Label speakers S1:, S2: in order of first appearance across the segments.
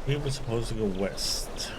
S1: We were supposed to go west.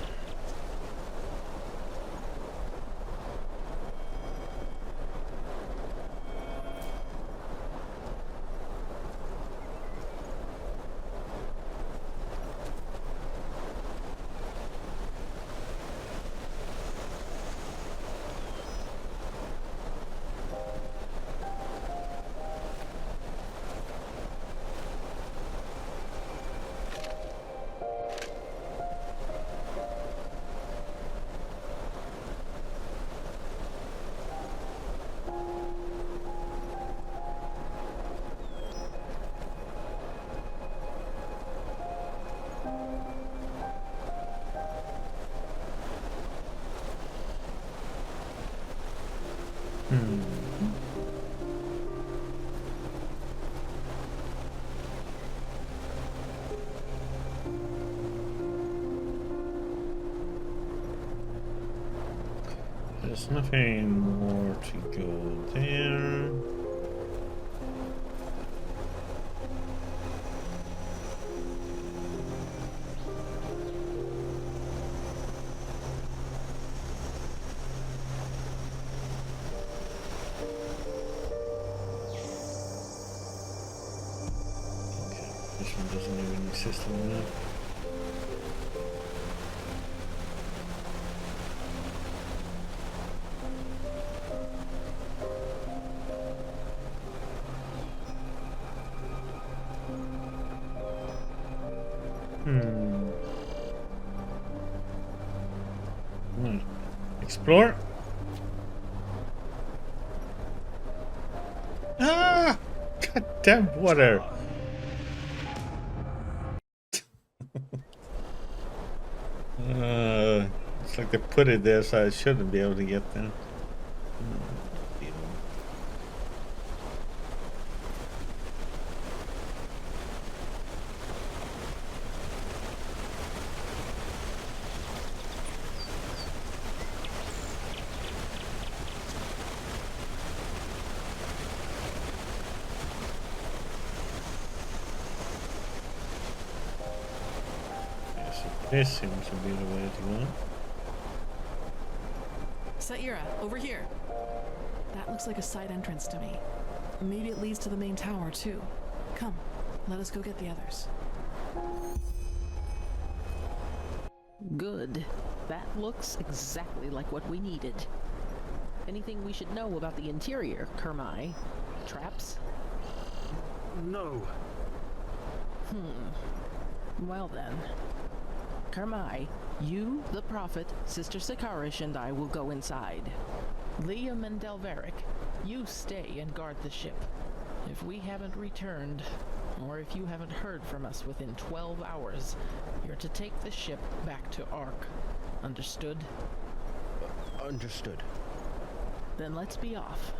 S1: There's nothing more to go there. Okay, this one doesn't even exist on the map. Explore. Ah! Goddamn water! It's like they put it there so I shouldn't be able to get there. This seems to be the way to go.
S2: Saira, over here. That looks like a side entrance to me. Maybe it leads to the main tower, too. Come, let us go get the others.
S3: Good. That looks exactly like what we needed. Anything we should know about the interior, Kermai? Traps?
S4: No.
S3: Well then. Kermai, you, the Prophet, Sister Sakarish, and I will go inside. Liam and Delveric, you stay and guard the ship. If we haven't returned, or if you haven't heard from us within 12 hours, you're to take the ship back to Ark. Understood?
S4: Understood.
S3: Then let's be off.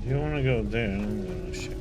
S1: If you want to go there, I'm going to ship.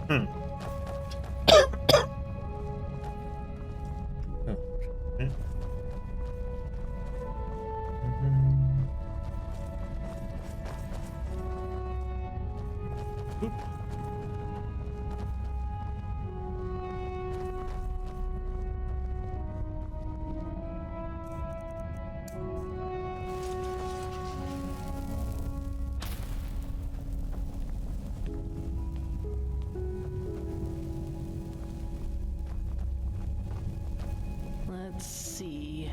S1: Hmm. Oh, okay. Mhm. Oop.
S3: Let's see.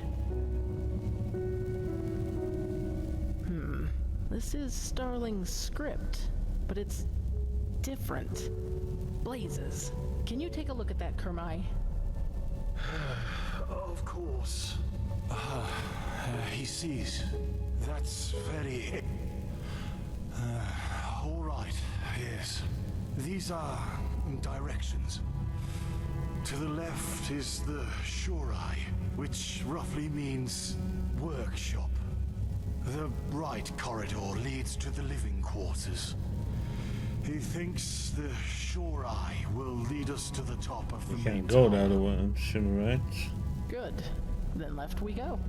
S3: This is Starling's script, but it's different. Blazes. Can you take a look at that, Kermai?
S4: Of course. He sees. That's very... all right, yes. These are directions. To the left is the Shorai, which roughly means workshop. The right corridor leads to the living quarters. He thinks the Shorai will lead us to the top of the main
S1: Can't go the
S4: tower.
S1: other one, right?
S3: Good. Then left we go.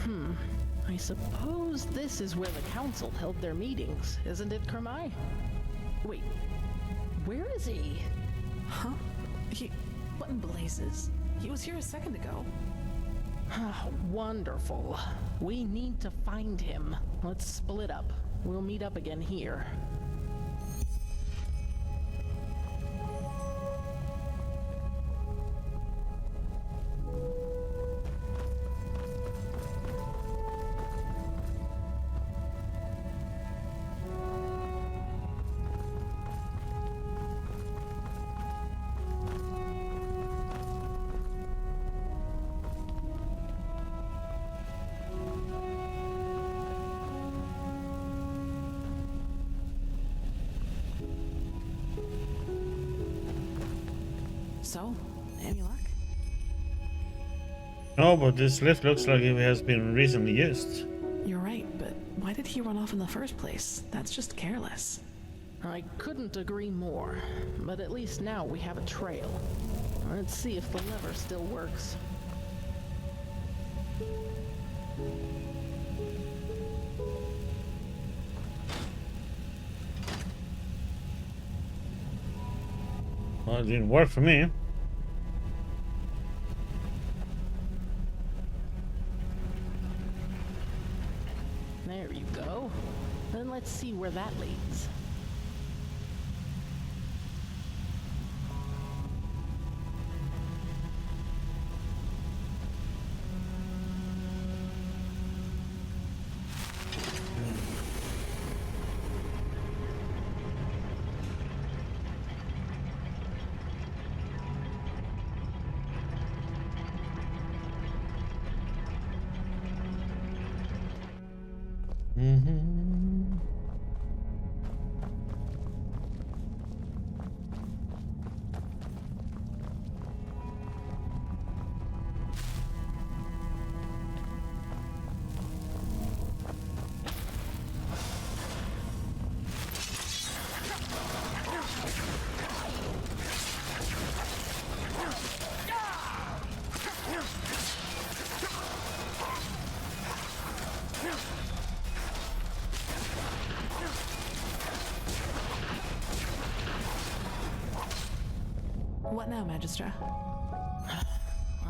S1: Hmm.
S3: I suppose this is where the council held their meetings, isn't it, Kermai? Wait, where is he?
S2: Huh? What in blazes? He was here a second ago.
S3: Wonderful. We need to find him. Let's split up. We'll meet up again here.
S2: So, any luck?
S1: No, but this lift looks like it has been recently used.
S2: You're right, but why did he run off in the first place? That's just careless.
S3: I couldn't agree more, but at least now we have a trail. Let's see if the lever still works.
S1: Well, it didn't work for me.
S3: There you go. Then let's see where that leads.
S1: Mm-hmm.
S2: What now, Magistra?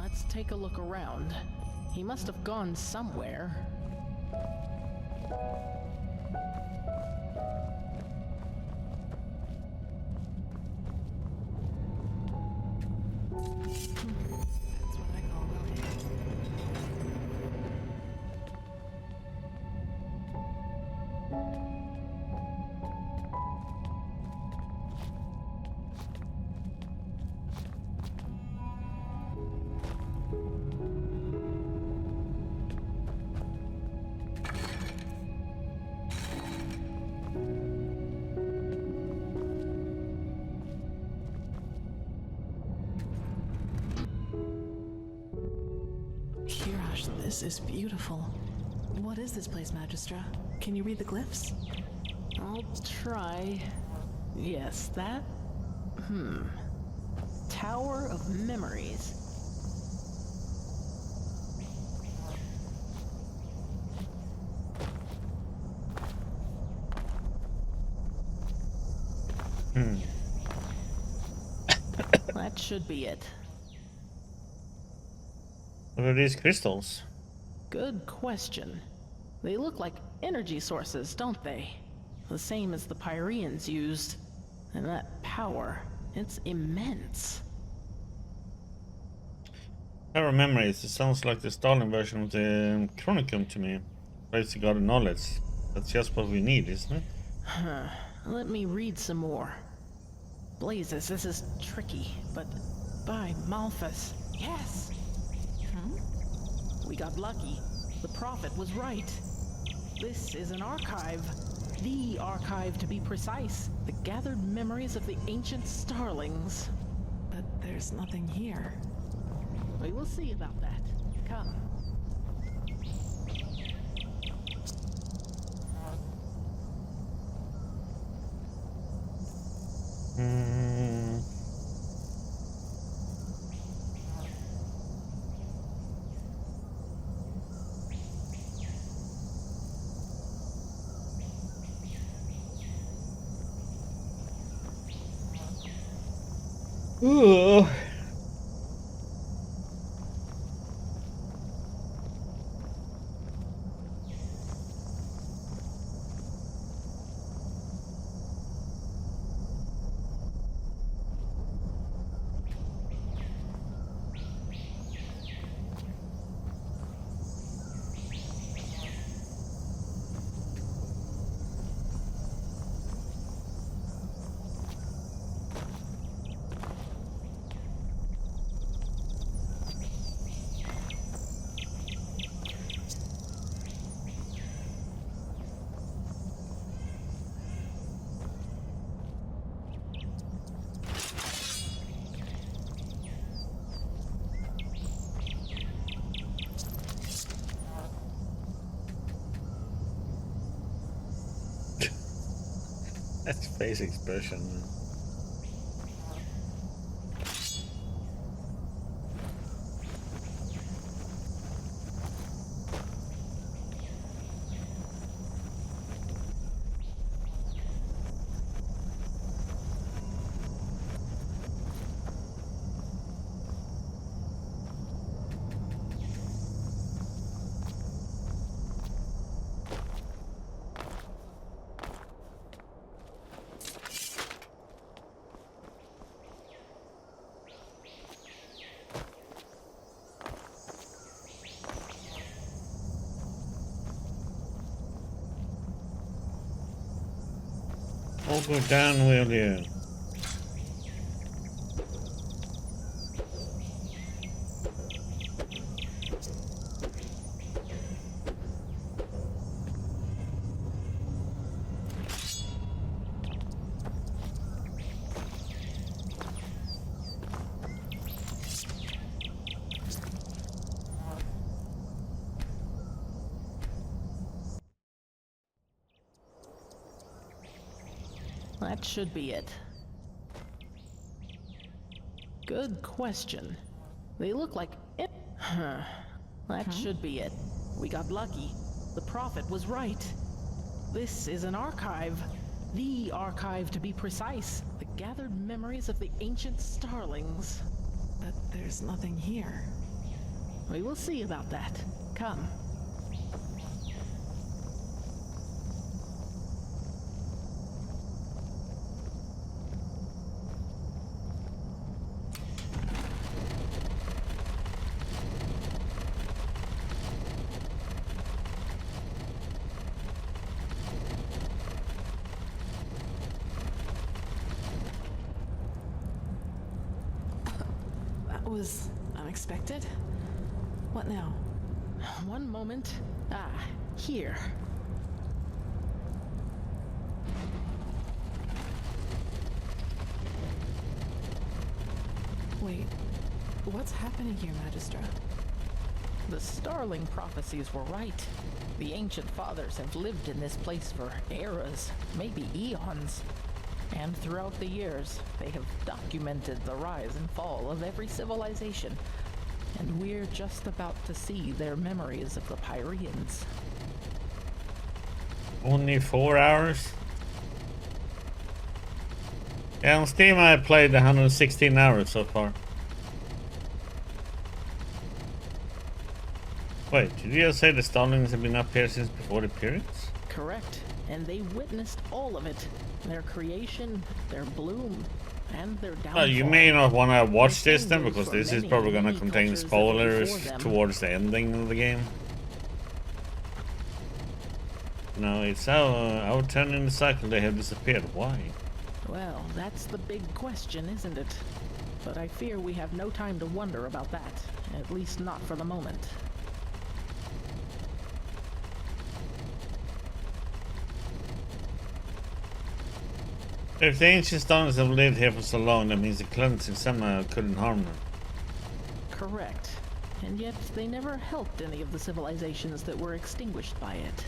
S3: Let's take a look around. He must have gone somewhere.
S2: That's what I call well hidden. Kirash, this is beautiful. What is this place, Magistra? Can you read the glyphs?
S3: I'll try. Yes, that. Tower of Memories. That should be it.
S1: What are these crystals?
S3: Good question. They look like energy sources, don't they? The same as the Pyreans used. And that power, it's immense.
S1: Tower of Memories. It sounds like the Stalin version of the Chronicum to me. Place the God of Knowledge. That's just what we need, isn't it?
S3: Let me read some more. Blazes, this is tricky, but by Malthus. Yes! We got lucky. The prophet was right. This is an archive. The archive, to be precise. The gathered memories of the ancient starlings.
S2: But there's nothing here.
S3: We will see about that. Come.
S1: Ooh. That's face expression. All go down, will you?
S3: That should be it. Good question. They look like it. That should be it. We got lucky. The prophet was right. This is an archive. The archive, to be precise. The gathered memories of the ancient starlings.
S2: But there's nothing here.
S3: We will see about that. Come.
S2: That was unexpected. What now?
S3: One moment. Ah, here.
S2: Wait, what's happening here, Magistra?
S3: The starling prophecies were right. The ancient fathers have lived in this place for eras, maybe eons. And throughout the years, they have documented the rise and fall of every civilization. And we're just about to see their memories of the Pyreans.
S1: Only 4 hours? Yeah, on Steam I played 116 hours so far. Wait, did you just say the Starlings have been up here since before the periods?
S3: Correct. And they witnessed all of it. Their creation, their bloom, and their downfall.
S1: You may not want to watch this then,
S3: Things
S1: because
S3: for
S1: this is
S3: many,
S1: probably going to
S3: many
S1: contain
S3: cultures that were
S1: spoilers
S3: before them.
S1: towards the ending of the game. No, it's our turn in the cycle they have disappeared. Why?
S3: Well, that's the big question, isn't it? But I fear we have no time to wonder about that. At least not for the moment.
S1: If the ancient Starlings have lived here for so long, that means the cleansing somehow couldn't harm them.
S3: Correct. And yet they never helped any of the civilizations that were extinguished by it.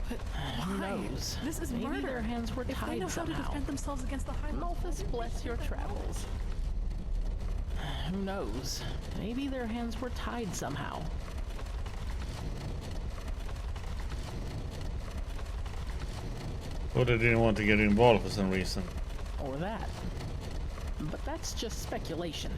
S2: But
S3: Who
S2: why?
S3: knows?
S2: This is
S3: Maybe
S2: murder.
S3: their hands were
S2: If they
S3: tied
S2: know how to
S3: somehow.
S2: defend themselves against the Highlands,
S3: Malthus, bless your travels. Who knows? Maybe their hands were tied somehow.
S1: Or they didn't want to get involved for some reason.
S3: Or that. But that's just speculation.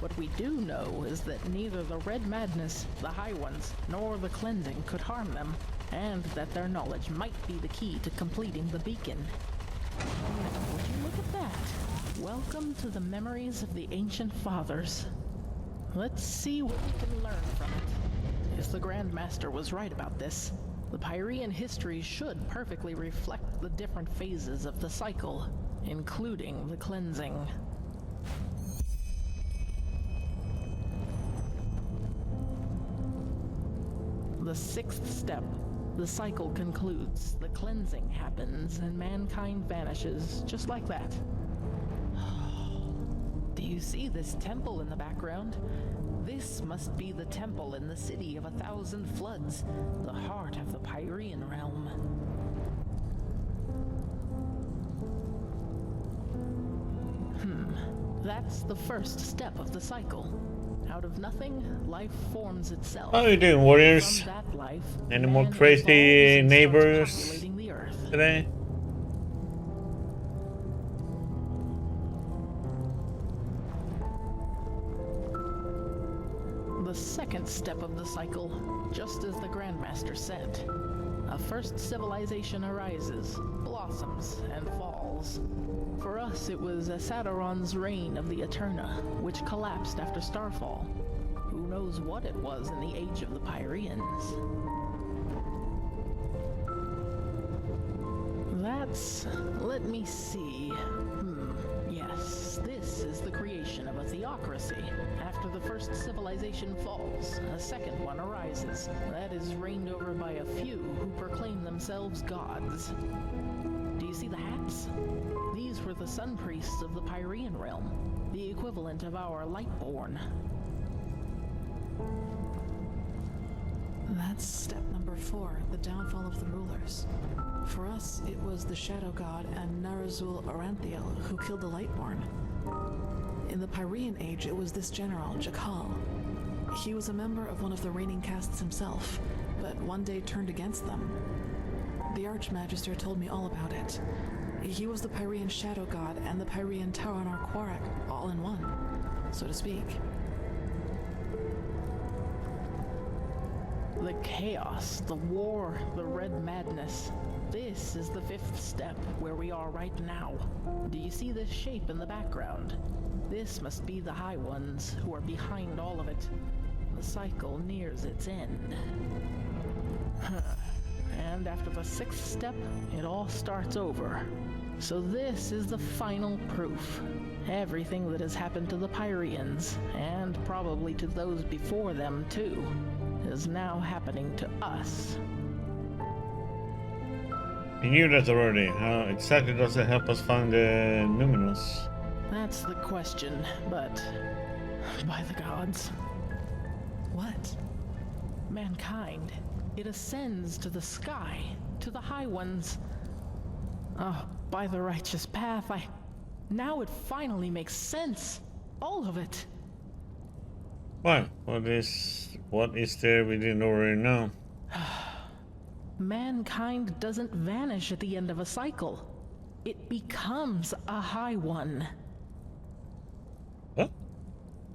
S3: What we do know is that neither the Red Madness, the High Ones, nor the Cleansing could harm them, and that their knowledge might be the key to completing the beacon. Would you look at that? Welcome to the memories of the ancient fathers. Let's see what we can learn from it. Yes, the Grand Master was right about this. The Pyrean history should perfectly reflect the different phases of the cycle, including the cleansing. The sixth step. The cycle concludes, the cleansing happens, and mankind vanishes just like that. Do you see this temple in the background? This must be the temple in the city of 1,000 floods, the heart of the Pyrean realm. That's the first step of the cycle. Out of nothing, life forms itself.
S1: How are you doing, warriors?
S3: From that life,
S1: Any more
S3: man
S1: crazy
S3: evolves and starts
S1: neighbors
S3: populating the earth.
S1: today?
S3: The second step of the cycle, just as the Grandmaster said. A first civilization arises, blossoms, and falls. For us, it was Asadaron's reign of the Eterna, which collapsed after Starfall. Who knows what it was in the age of the Pyreans? That Let me see. Yes, this is the creation of a theocracy. After the first civilization falls, a second one arises. That is reigned over by a few who proclaim themselves gods. Do you see the hats? These were the sun priests of the Pyrean realm, the equivalent of our Lightborn.
S2: That's step number 4, the downfall of the rulers. For us, it was the Shadow God and Narazul Aranthiel who killed the Lightborn. In the Pyrean Age, it was this general, Jakal. He was a member of one of the reigning castes himself, but one day turned against them. The Archmagister told me all about it. He was the Pyrean Shadow God and the Pyrean Taurenar Quarak, all in one, so to speak.
S3: The chaos, the war, the red madness. This is the 5th step, where we are right now. Do you see this shape in the background? This must be the High Ones who are behind all of it. The cycle nears its end. And after the 6th step, it all starts over. So this is the final proof. Everything that has happened to the Pyreans, and probably to those before them too, is now happening to us.
S1: We knew that already. How exactly does it help us find the Numinous?
S3: That's the question, but by the gods,
S2: What?
S3: mankind, it ascends to the sky, to the High Ones. Oh, by the righteous path, now it finally makes sense. All of it.
S1: Why? What is there we didn't already know?
S3: Mankind doesn't vanish at the end of a cycle. It becomes a High One.
S1: What?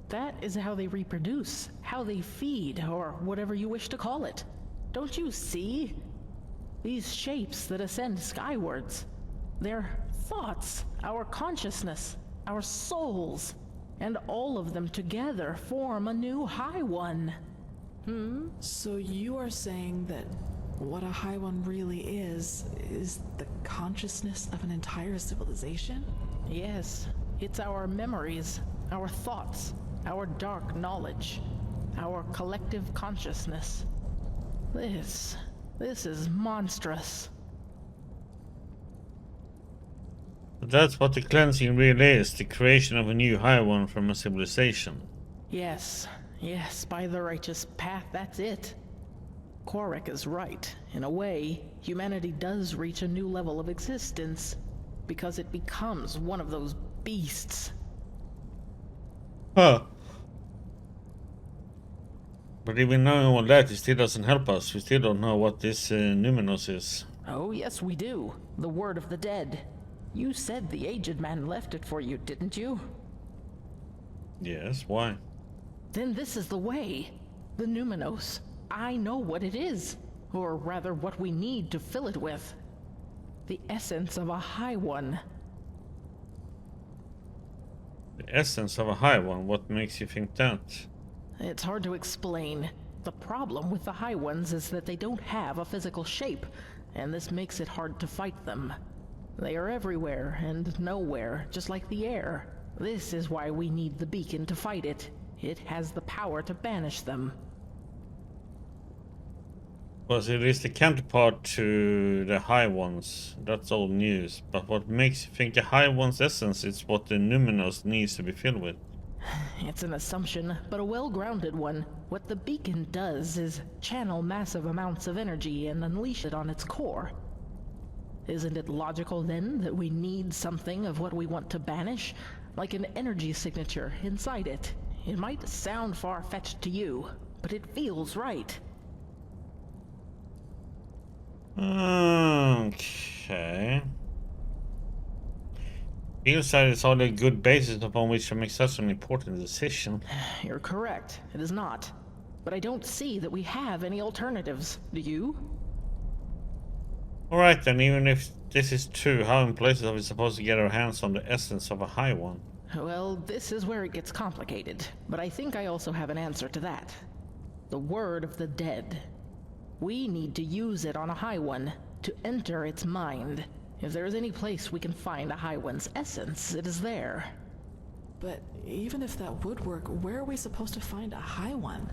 S3: That is how they reproduce, how they feed, or whatever you wish to call it. Don't you see? These shapes that ascend skywards, they're thoughts, our consciousness, our souls, and all of them together form a new High One.
S2: So you are saying that what a High One really is the consciousness of an entire civilization?
S3: Yes, it's our memories, our thoughts, our dark knowledge, our collective consciousness. This is monstrous.
S1: But that's what the cleansing really is, the creation of a new High One from a civilization.
S3: Yes, by the righteous path, that's it. Quarak is right. In a way, humanity does reach a new level of existence, because it becomes one of those beasts.
S1: Huh. But even knowing all that, it still doesn't help us. We still don't know what this Numinous is.
S3: Oh, yes, we do. The word of the dead. You said the aged man left it for you, didn't you?
S1: Yes, why?
S3: Then this is the way. The Numinos. I know what it is. Or rather, what we need to fill it with. The essence of a High One.
S1: The essence of a High One, what makes you think that?
S3: It's hard to explain. The problem with the High Ones is that they don't have a physical shape, and this makes it hard to fight them. They are everywhere and nowhere, just like the air. This is why we need the beacon to fight it. It has the power to banish them.
S1: Because it is the counterpart to the High Ones. That's old news. But what makes you think the High One's essence is what the Numinous needs to be filled with?
S3: It's an assumption, but a well-grounded one. What the beacon does is channel massive amounts of energy and unleash it on its core. Isn't it logical, then, that we need something of what we want to banish? Like an energy signature inside it. It might sound far-fetched to you, but it feels right.
S1: Okay. Feels like it's all a good basis upon which to make such an important decision.
S3: You're correct. It is not. But I don't see that we have any alternatives. Do you?
S1: Alright then, even if this is true, how in places are we supposed to get our hands on the essence of a High One?
S3: Well, this is where it gets complicated, but I think I also have an answer to that. The word of the dead. We need to use it on a High One, to enter its mind. If there is any place we can find a High One's essence, it is there.
S2: But even if that would work, where are we supposed to find a High One?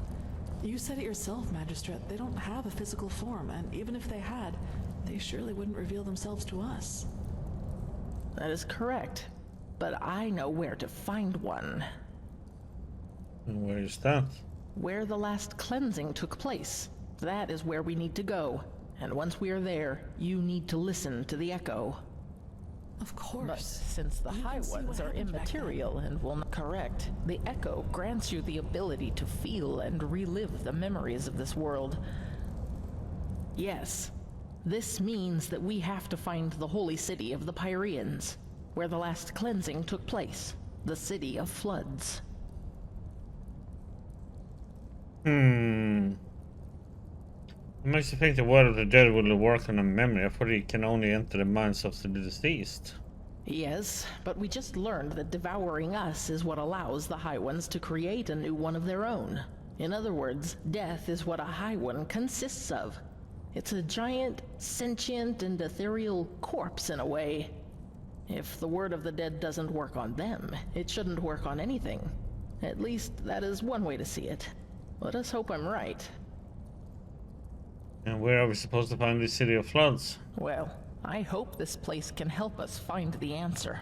S2: You said it yourself, Magistrate. They don't have a physical form, and even if they had, they surely wouldn't reveal themselves to us.
S3: That is correct. But I know where to find one.
S1: And where is that?
S3: Where the last cleansing took place. That is where we need to go. And once we are there, you need to listen to the echo.
S2: Of course.
S3: But since the
S2: You
S3: High
S2: can see what
S3: Ones are
S2: happened back
S3: immaterial and will not correct, the echo grants you the ability to feel and relive the memories of this world. Yes, this means that we have to find the holy city of the Pyreans, where the last cleansing took place, the city of floods.
S1: It makes you think the word of the dead will work on a memory. I thought it can only enter the minds of the deceased.
S3: Yes, but we just learned that devouring us is what allows the High Ones to create a new one of their own. In other words, death is what a High One consists of. It's a giant, sentient, and ethereal corpse in a way. If the word of the dead doesn't work on them, it shouldn't work on anything. At least, that is one way to see it. Let us hope I'm right.
S1: And where are we supposed to find the city of floods?
S3: Well, I hope this place can help us find the answer.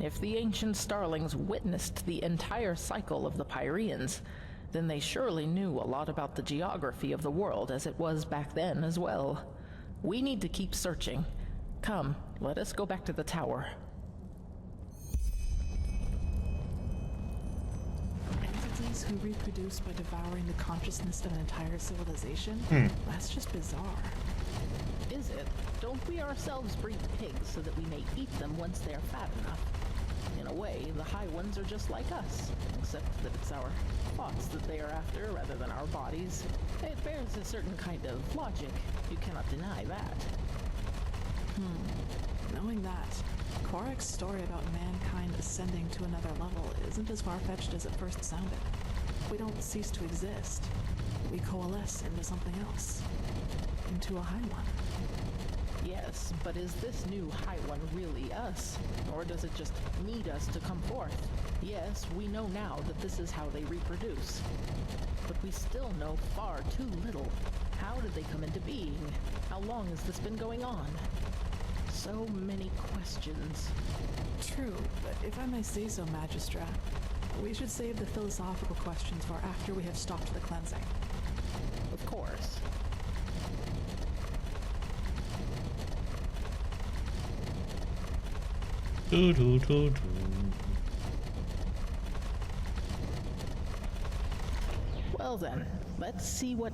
S3: If the ancient starlings witnessed the entire cycle of the Pyreans, then they surely knew a lot about the geography of the world as it was back then as well. We need to keep searching. Come, let us go back to the tower.
S2: Entities who reproduce by devouring the consciousness of an entire civilization? That's just bizarre.
S3: Is it? Don't we ourselves breed pigs so that we may eat them once they are fat enough? In a way, the High Ones are just like us, except that it's our thoughts that they are after rather than our bodies. It bears a certain kind of logic. You cannot deny that.
S2: Knowing that, Quarek's story about mankind ascending to another level isn't as far-fetched as it first sounded. We don't cease to exist. We coalesce into something else. Into a High One.
S3: Yes, but is this new High One really us? Or does it just need us to come forth? Yes, we know now that this is how they reproduce. But we still know far too little. How did they come into being? How long has this been going on? So many questions.
S2: True, but if I may say so, Magistra, we should save the philosophical questions for after we have stopped the cleansing.
S3: Of course.
S1: Do do do do.
S3: Well then, let's see what...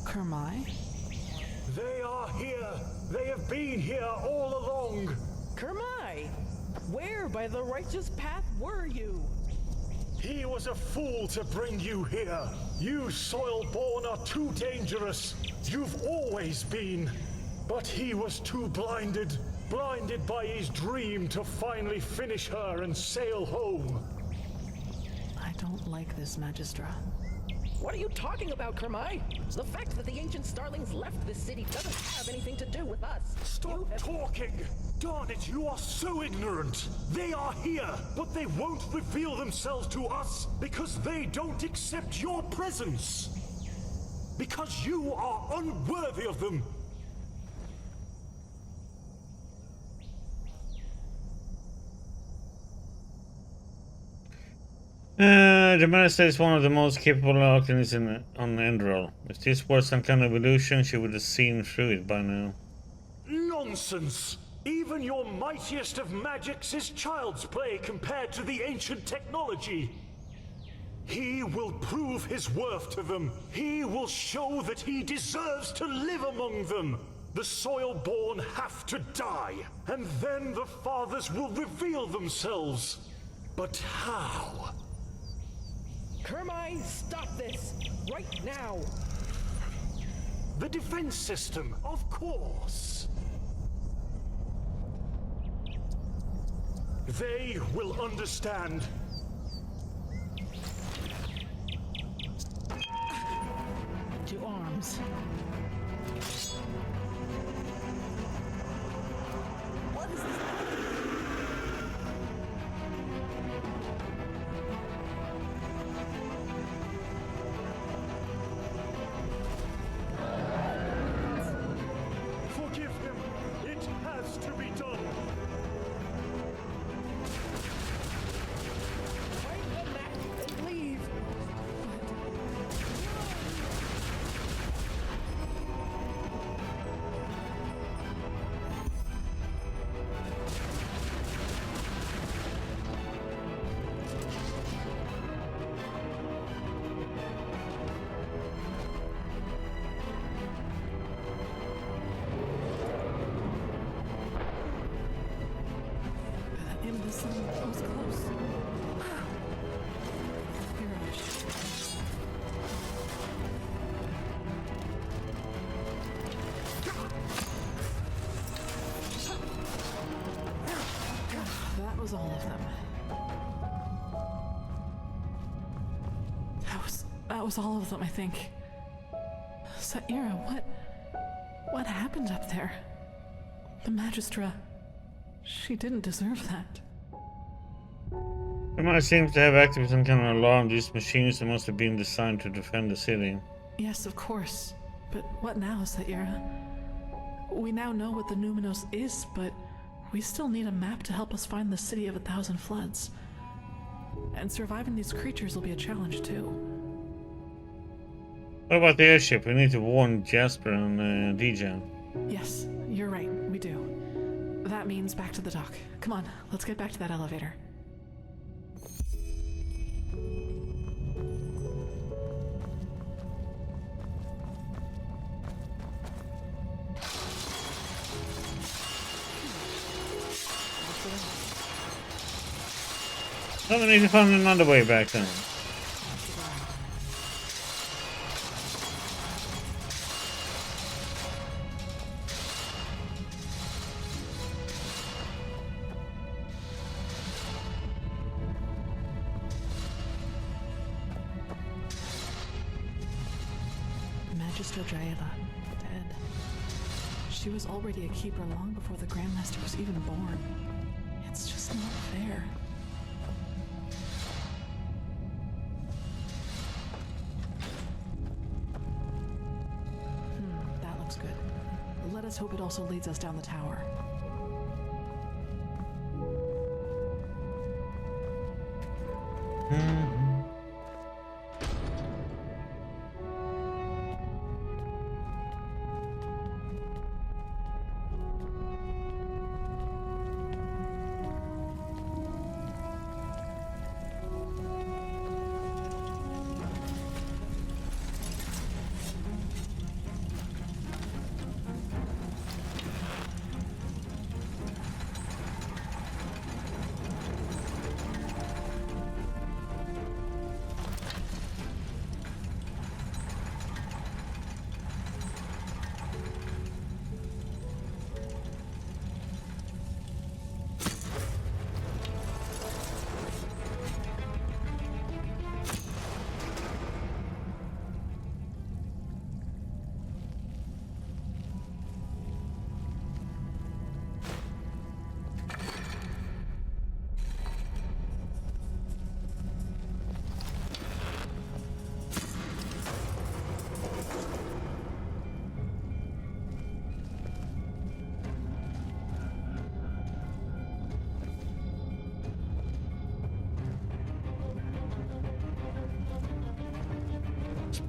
S2: Kermai?
S4: They are here. They have been here all along.
S3: Kermai! Where by the righteous path were you?
S4: He was a fool to bring you here. You Soilborn are too dangerous. You've always been. But he was too blinded by his dream to finally finish her and sail home.
S2: I don't like this, Magistra.
S3: What are you talking about, Kermai? The fact that the ancient starlings left this city doesn't have anything to do with us.
S4: Stop talking! Darn it, you are so ignorant! They are here, but they won't reveal themselves to us because they don't accept your presence. Because you are unworthy of them.
S1: The Minister is one of the most capable alchemists on Enderal. If this were some kind of illusion, she would have seen through it by now.
S4: Nonsense! Even your mightiest of magics is child's play compared to the ancient technology. He will prove his worth to them. He will show that he deserves to live among them. The Soilborn have to die, and then the fathers will reveal themselves. But how?
S3: Kermai, stop this! Right now!
S4: The defense system, of course. They will understand.
S3: To arms.
S5: What
S2: That was close. That was all of them. That was all of them, I think. Saira, what happened up there? The Magistra, she didn't deserve that.
S1: The man seems to have activated some kind of alarm. These machines must have been designed to defend the city.
S2: Yes, of course. But what now, Saira? We now know what the Numinos is, but we still need a map to help us find the City of 1,000 Floods. And surviving these creatures will be a challenge, too.
S1: What about the airship? We need to warn Jasper and Dejan.
S2: Yes, you're right, we do. That means back to the dock. Come on, let's get back to that elevator.
S1: Oh, we need to find another way back then.
S2: Magistra Jaela, dead. She was already a keeper long before the Grandmaster was even born. It's just not fair. That looks good. Let us hope it also leads us down the tower.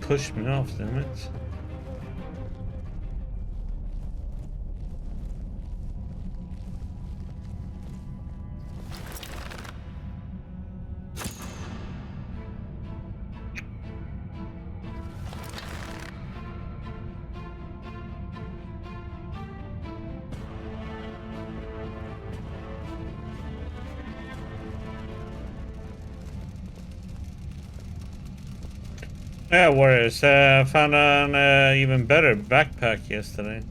S1: Push me off, damn it. Yeah, Warriors. Found an even better backpack yesterday.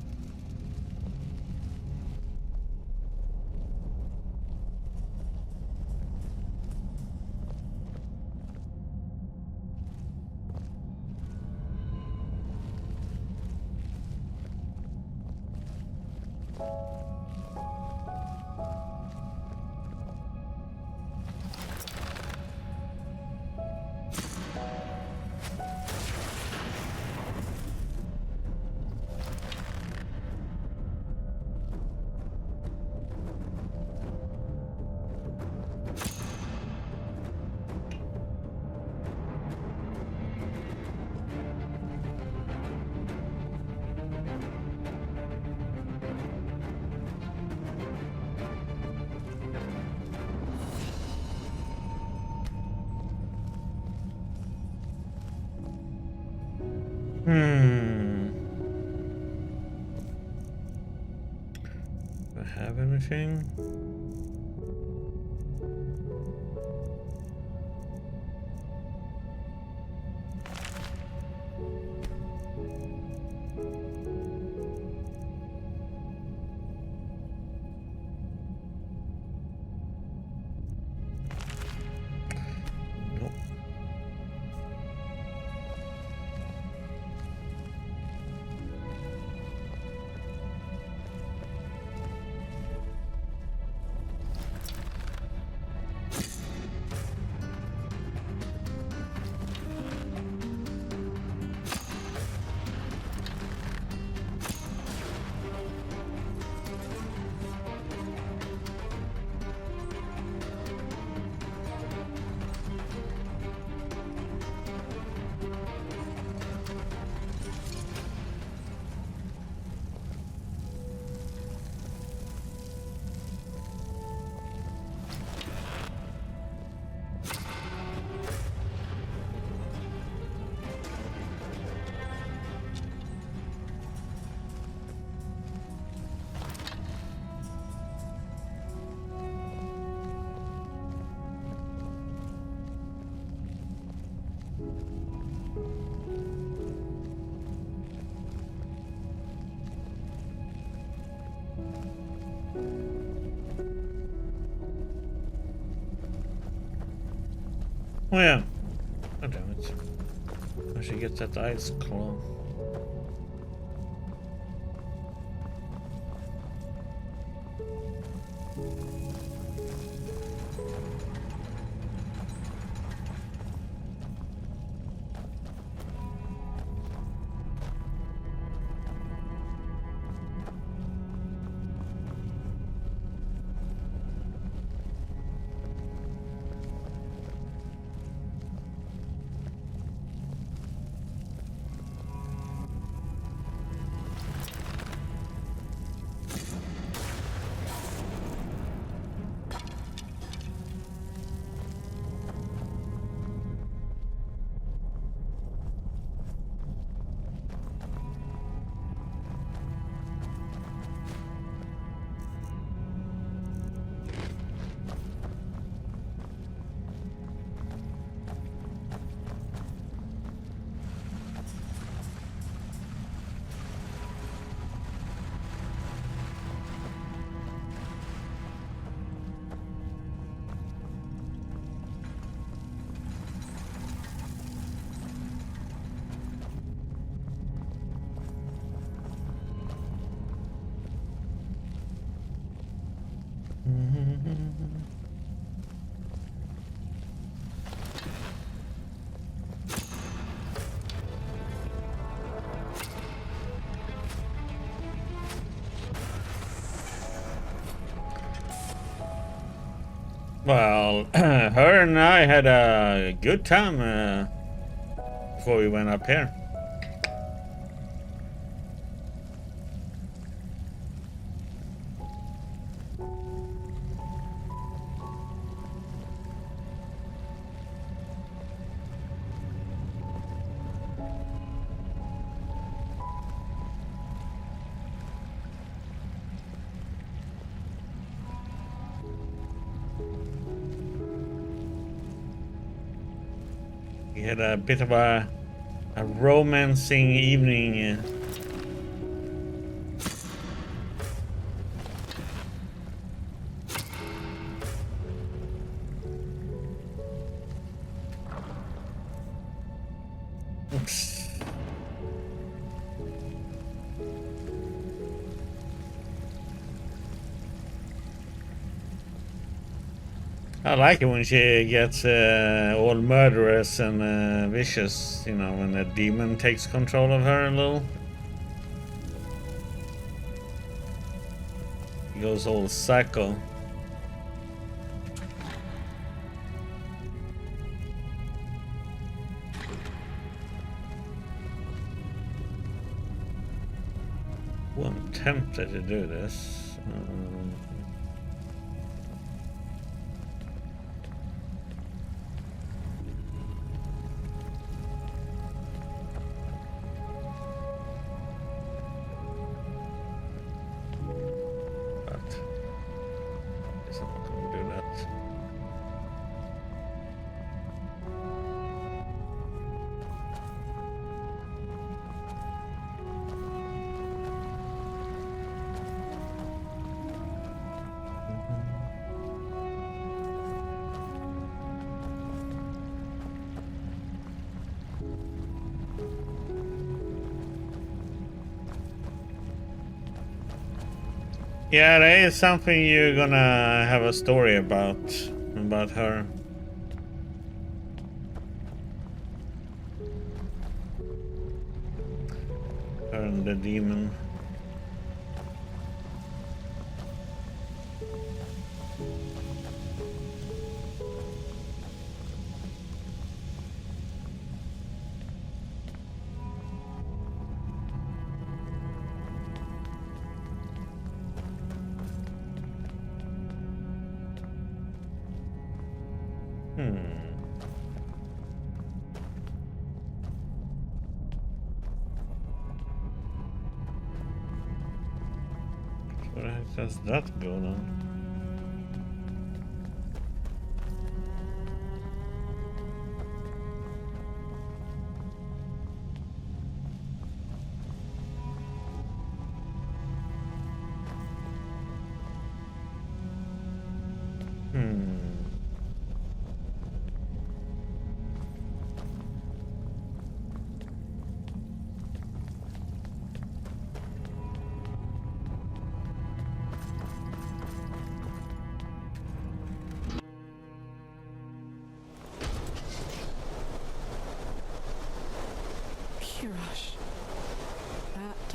S1: Do I have anything? Oh yeah. Oh damn it. I should get that ice claw. Well, her and I had a good time before we went up here. We had a bit of a romancing evening. Oops. I like it when she gets all murderous and vicious, you know, when the demon takes control of her a little. He goes all psycho. Oh, I'm tempted to do this. Yeah, that is something you're gonna have a story about her. Her and the demon. What the heck does that go on?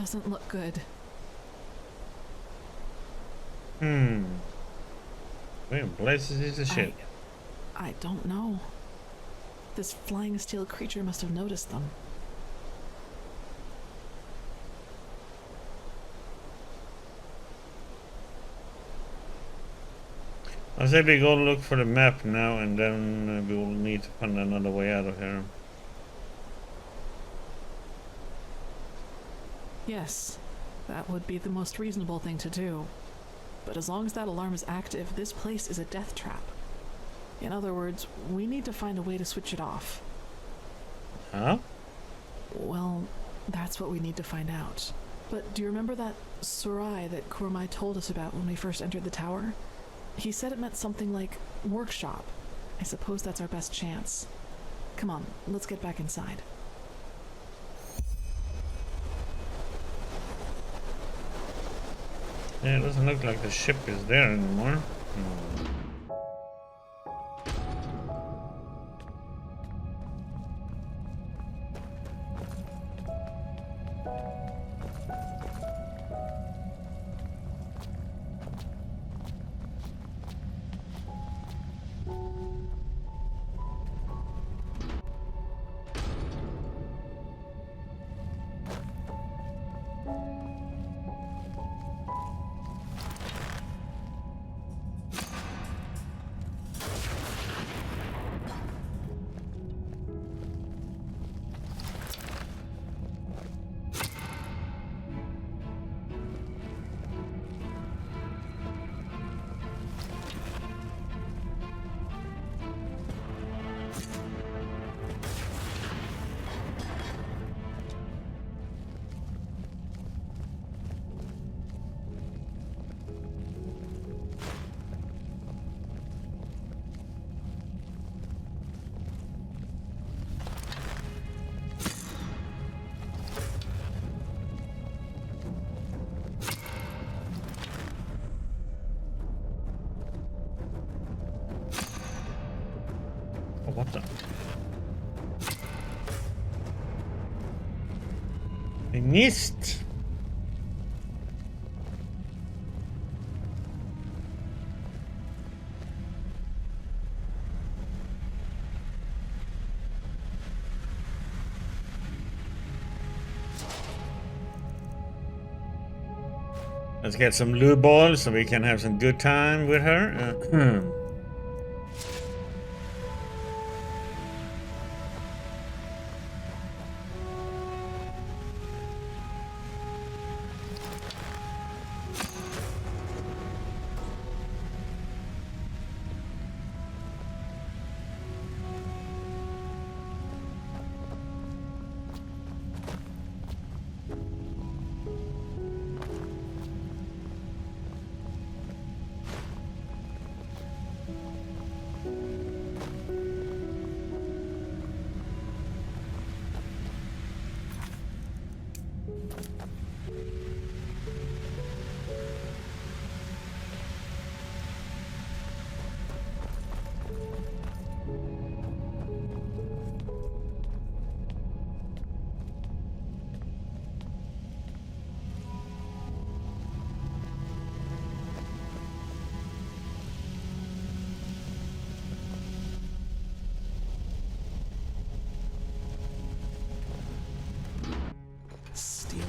S2: doesn't look good.
S1: Where blazes is the ship?
S2: I don't know. This flying steel creature must have noticed them.
S1: I say we go look for the map now, and then we will need to find another way out of here.
S2: Yes, that would be the most reasonable thing to do. But as long as that alarm is active, this place is a death trap. In other words, we need to find a way to switch it off.
S1: Huh?
S2: Well, that's what we need to find out. But do you remember that Surai that Kurmai told us about when we first entered the tower? He said it meant something like workshop. I suppose that's our best chance. Come on, let's get back inside.
S1: Yeah, it doesn't look like the ship is there anymore. What the? I missed. Let's get some lube balls so we can have some good time with her.
S2: Steel.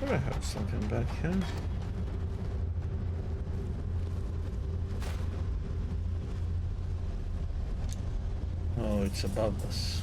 S1: I have something back here. Oh, it's above us.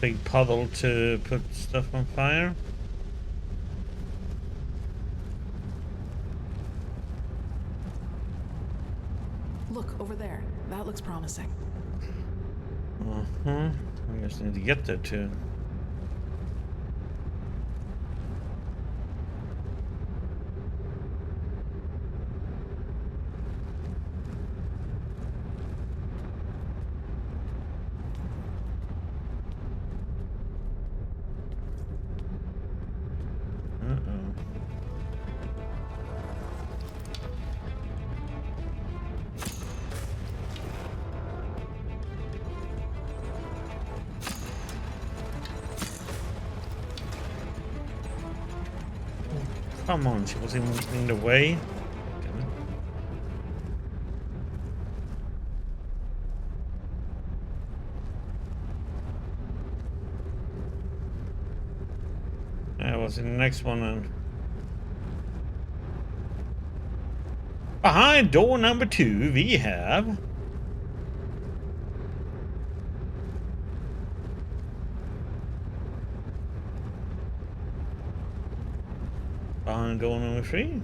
S1: Big puddle to put stuff on fire.
S2: Look, over there. That looks promising.
S1: I just need to get there too. Come on, she was in the way. I was in the next one and behind door number 2 we have behind door number 3.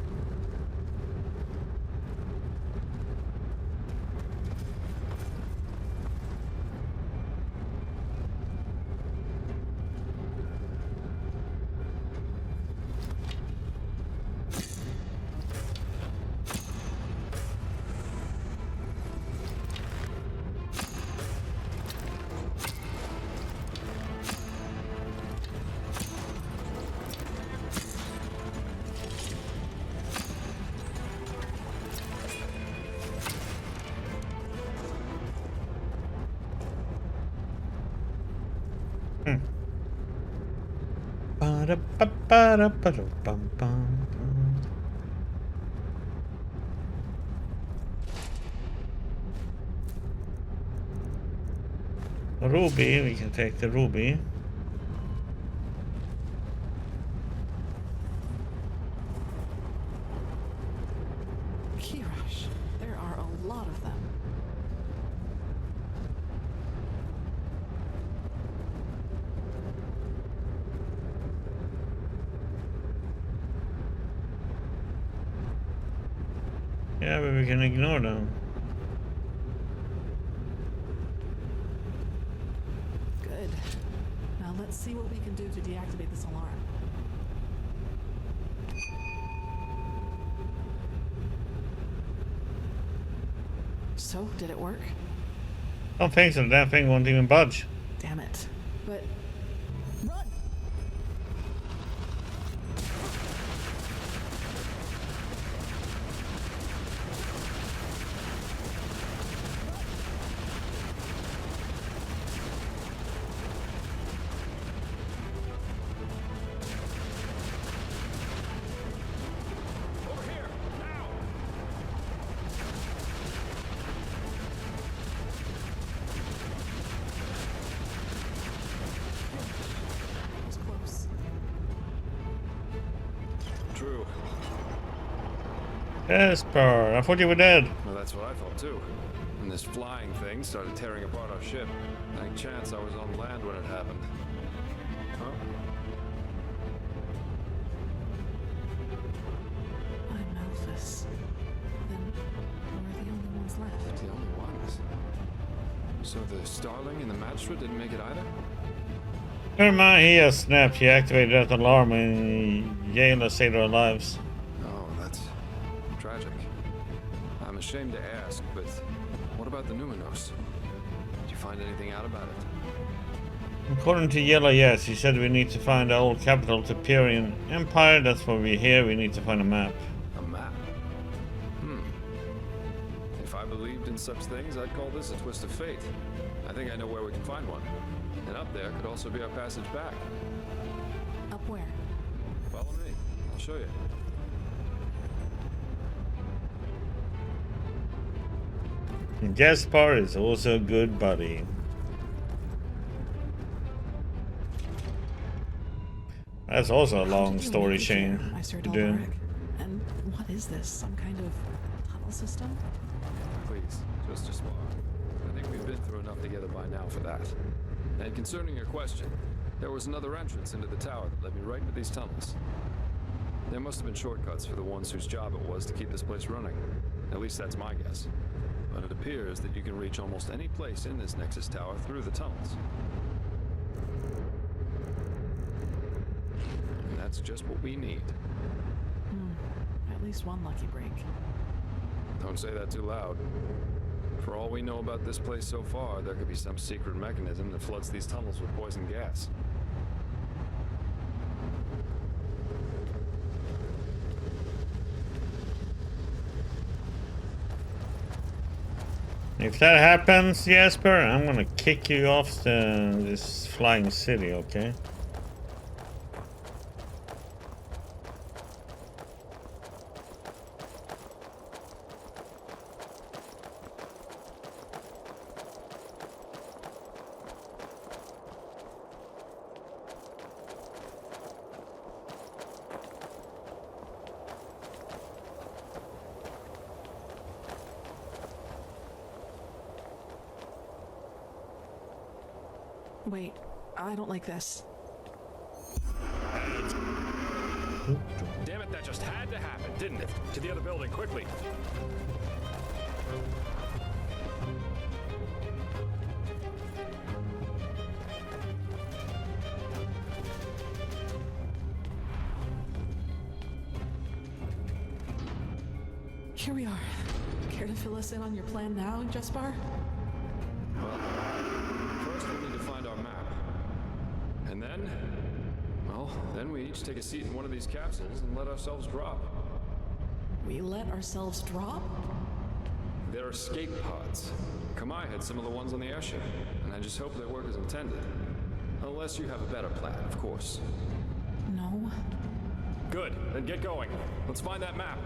S1: Ruby, we can take the ruby.
S2: Kirash, there are a lot of them.
S1: Yeah, but we can ignore them.
S2: Good. Now let's see what we can do to deactivate this alarm. So, did it work?
S1: Don't think so, that thing won't even budge.
S2: Damn it. But... Run!
S1: Jesper, I thought you were dead.
S5: Well, that's what I thought too. And this flying thing started tearing apart our ship. Any chance I was on land when it happened. Huh?
S2: I'm Malphus. Then we're the only ones left.
S5: The only ones. So the Starling and the Magistrate didn't make it either?
S1: Never mind, he has snapped. He activated that alarm and Yayla saved our lives.
S5: Oh, that's tragic. I'm ashamed to ask, but what about the Numinos? Did you find anything out about it?
S1: According to Yellow, yes, he said we need to find the old capital to Pyrian Empire. That's why we're here. We need to find a map.
S5: A map? If I believed in such things, I'd call this a twist of fate. I think I know where we can find one. And up there could also be our passage back.
S2: Up where?
S5: Follow me. I'll show you.
S1: And Jesper is also a good buddy. That's also a long story, Shane.
S2: Meister
S1: To do.
S2: Dalvaric. And what is this? Some kind of tunnel system?
S5: Please, just a spark. I think we've been through enough together by now for that. And concerning your question, there was another entrance into the tower that led me right into these tunnels. There must have been shortcuts for the ones whose job it was to keep this place running. At least that's my guess. But it appears that you can reach almost any place in this Nexus tower through the tunnels. And that's just what we need.
S2: At least one lucky break.
S5: Don't say that too loud. For all we know about this place so far, there could be some secret mechanism that floods these tunnels with poison gas.
S1: If that happens, Jesper, I'm gonna kick you off this flying city, okay?
S2: Wait, I don't like this.
S6: Damn it, that just had to happen, didn't it? To the other building, quickly.
S2: Here we are. Care to fill us in on your plan now, Jespar?
S5: Well, first we need to find our map. And then, well, then we each take a seat in one of these capsules and let ourselves drop.
S2: We let ourselves drop?
S5: They're escape pods. Kamai had some of the ones on the airship, and I just hope they work as intended. Unless you have a better plan, of course.
S2: No.
S6: Good, then get going. Let's find that map.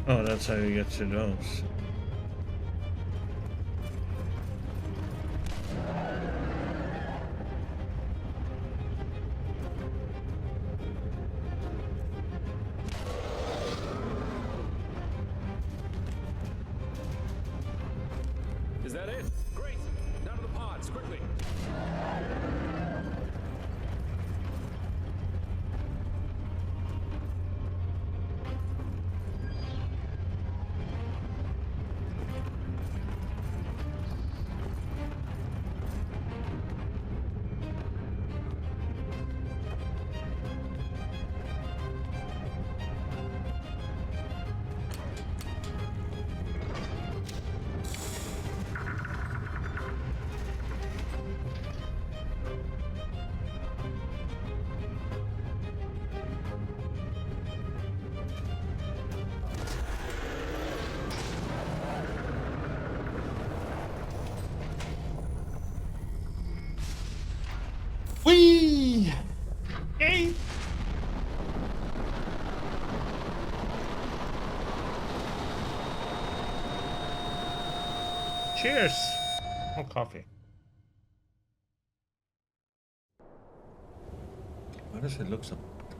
S1: Oh, that's how you get to those.
S6: Is that it? Great! Down to the pods, quickly!
S1: Cheers! More coffee. Why does it look so...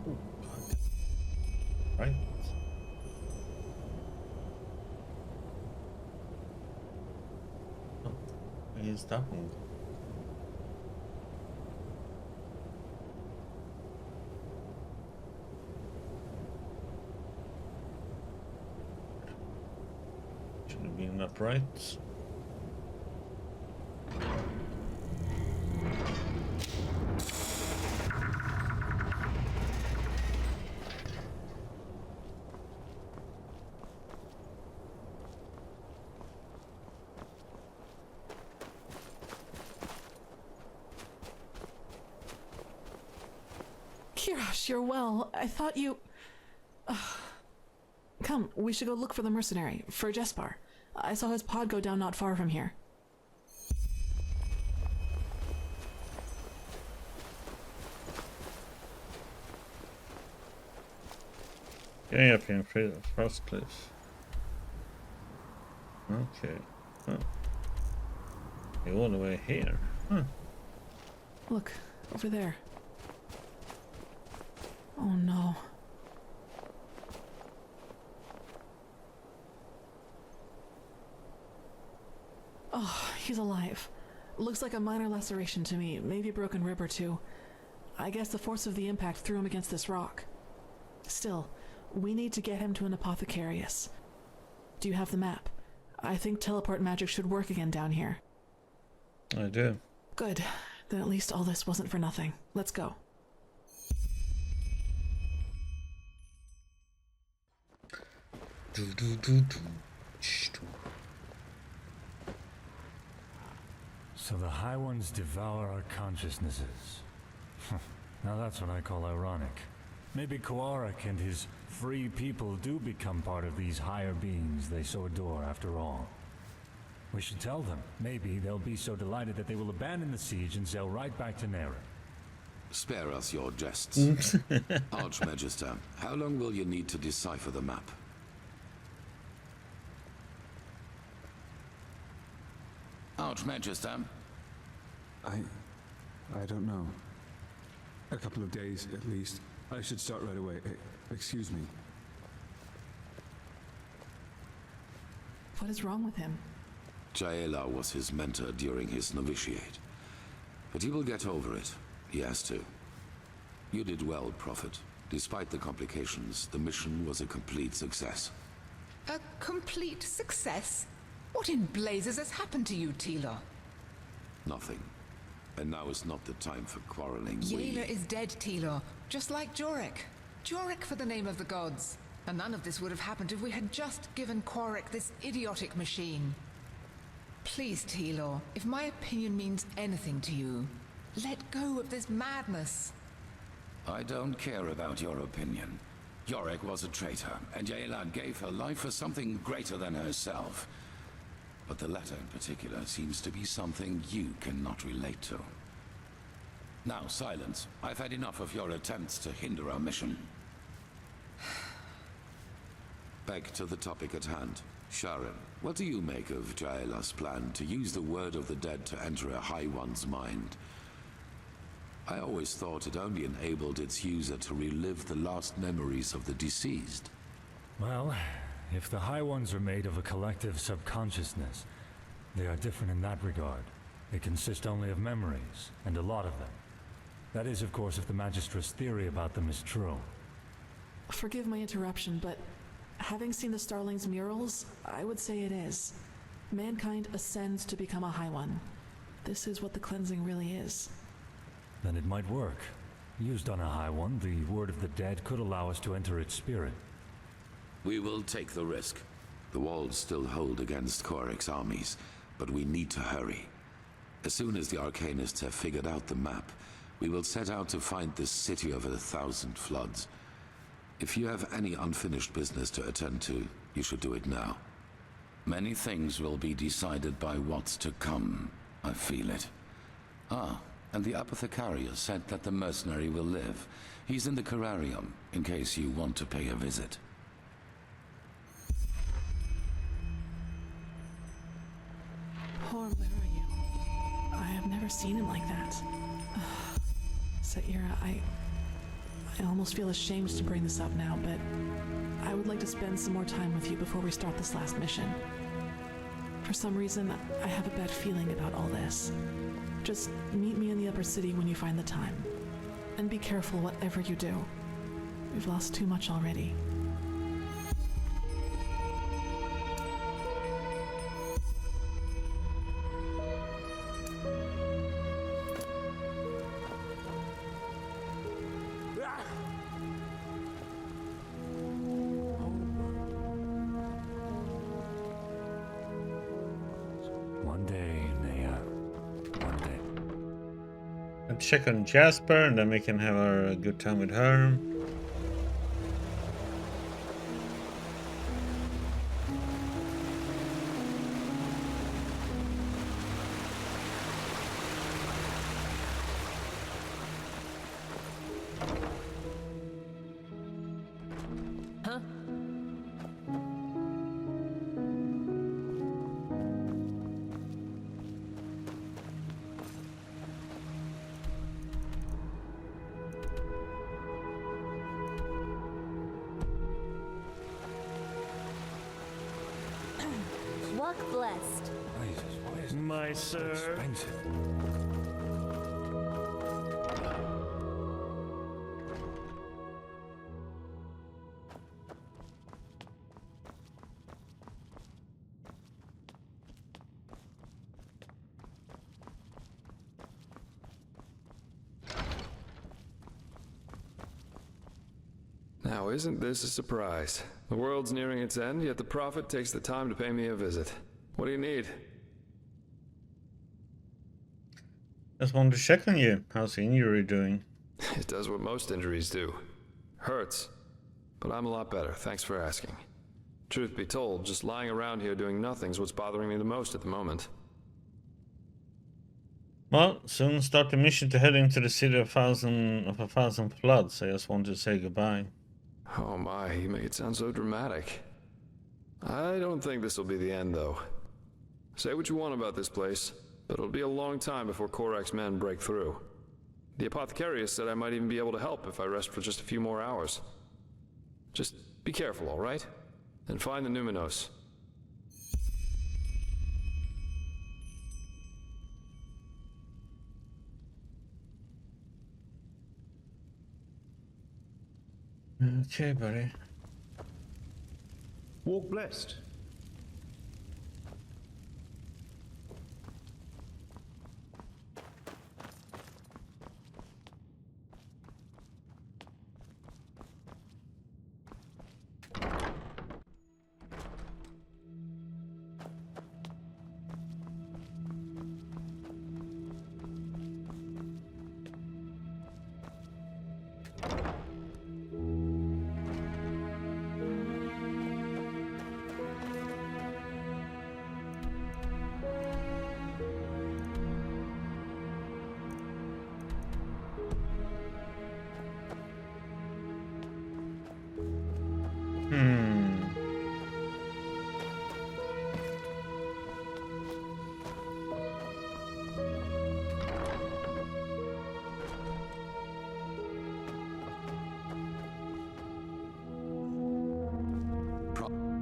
S1: Ooh, right? Oh, where is that one? Should have been upright.
S2: Kirash, you're well. I thought you... Come, we should go look for the mercenary, for Jespar. I saw his pod go down not far from here.
S1: Getting up here in the first cliff. Okay. Huh. You're all the way here. Huh.
S2: Look, over there. Oh no. Oh, he's alive. Looks like a minor laceration to me, maybe a broken rib or two. I guess the force of the impact threw him against this rock. Still, we need to get him to an apothecarius. Do you have the map? I think teleport magic should work again down here.
S1: I do.
S2: Good. Then at least all this wasn't for nothing. Let's go.
S7: So the High Ones devour our consciousnesses. Now that's what I call ironic. Maybe Koarik and his free people do become part of these higher beings they so adore after all. We should tell them. Maybe they'll be so delighted that they will abandon the siege and sail right back to Nera.
S8: Spare us your jests. Archmagister, how long will you need to decipher the map? Archmagister?
S9: I don't know. A couple of days, at least. I should start right away. Excuse me.
S2: What is wrong with him?
S8: Jaela was his mentor during his novitiate. But he will get over it. He has to. You did well, Prophet. Despite the complications, the mission was a complete success.
S10: A complete success? What in blazes has happened to you, Tila?
S8: Nothing. And now is not the time for quarreling.
S10: Jaela is dead, Tila. Just like Jorek. Jorek for the name of the gods. And none of this would have happened if we had just given Quarik this idiotic machine. Please, Tila, if my opinion means anything to you, let go of this madness.
S8: I don't care about your opinion. Jorek was a traitor, and Jaela gave her life for something greater than herself. But the latter in particular seems to be something you cannot relate to. Now, silence. I've had enough of your attempts to hinder our mission. Back to the topic at hand. Sharon, what do you make of Jaela's plan to use the word of the dead to enter a High One's mind? I always thought it only enabled its user to relive the last memories of the deceased.
S7: Well, if the High Ones are made of a collective subconsciousness, they are different in that regard. They consist only of memories, and a lot of them. That is, of course, if the Magistra's theory about them is true.
S2: Forgive my interruption, but having seen the Starling's murals, I would say it is. Mankind ascends to become a High One. This is what the cleansing really is.
S7: Then it might work. Used on a High One, the word of the dead could allow us to enter its spirit.
S8: We will take the risk. The walls still hold against Korik's armies, but we need to hurry. As soon as the Arcanists have figured out the map, we will set out to find this city of 1,000 floods. If you have any unfinished business to attend to, you should do it now. Many things will be decided by what's to come. I feel it. Ah, and the apothecarius said that the mercenary will live. He's in the Cararium, in case you want to pay a visit.
S2: seen him like that. Saira, I almost feel ashamed to bring this up now, but I would like to spend some more time with you before we start this last mission. For some reason, I have a bad feeling about all this. Just meet me in the upper city when you find the time. And be careful whatever you do. We've lost too much already.
S7: One day, Nea. One day.
S1: And check on Jasper, and then we can have a good time with her.
S3: Huh?
S11: Walk blessed.
S7: Jesus, why is
S6: My
S7: it so
S6: sir.
S7: expensive?
S5: Now, isn't this a surprise? The world's nearing its end, yet the Prophet takes the time to pay me a visit. What do you need?
S1: Just wanted to check on you. How's the injury doing?
S5: It does what most injuries do. Hurts. But I'm a lot better, thanks for asking. Truth be told, just lying around here doing nothing's what's bothering me the most at the moment.
S1: Well, soon start the mission to head into the city of a thousand floods. I just wanted to say goodbye.
S5: Oh my, you make it sound so dramatic. I don't think this will be the end, though. Say what you want about this place, but it'll be a long time before Korak's men break through. The apothecarius said I might even be able to help if I rest for just a few more hours. Just be careful, all right? And find the Numinos.
S1: Okay, buddy.
S6: Walk blessed.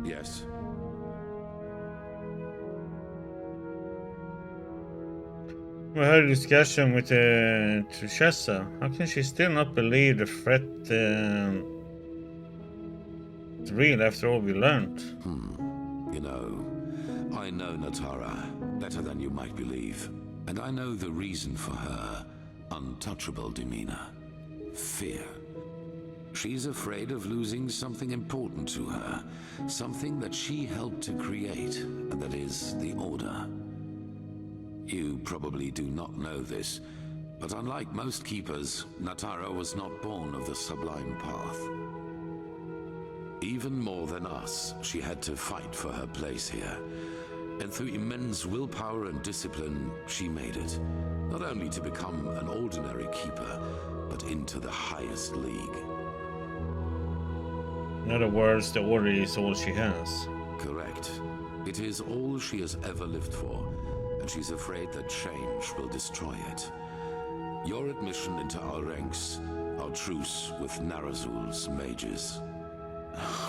S8: Yes.
S1: We had a discussion with Trishessa. How can she still not believe the threat is real after all we learned?
S8: You know, I know Natara better than you might believe. And I know the reason for her untouchable demeanor. Fear. She's afraid of losing something important to her. Something that she helped to create, and that is the Order. You probably do not know this, but unlike most keepers, Natara was not born of the Sublime Path. Even more than us, she had to fight for her place here. And through immense willpower and discipline, she made it. Not only to become an ordinary keeper, but into the highest league.
S1: In other words, the Order is all she has.
S8: Correct. It is all she has ever lived for. and she's afraid that change will destroy it. Your admission into our ranks, our truce with Narazul's mages.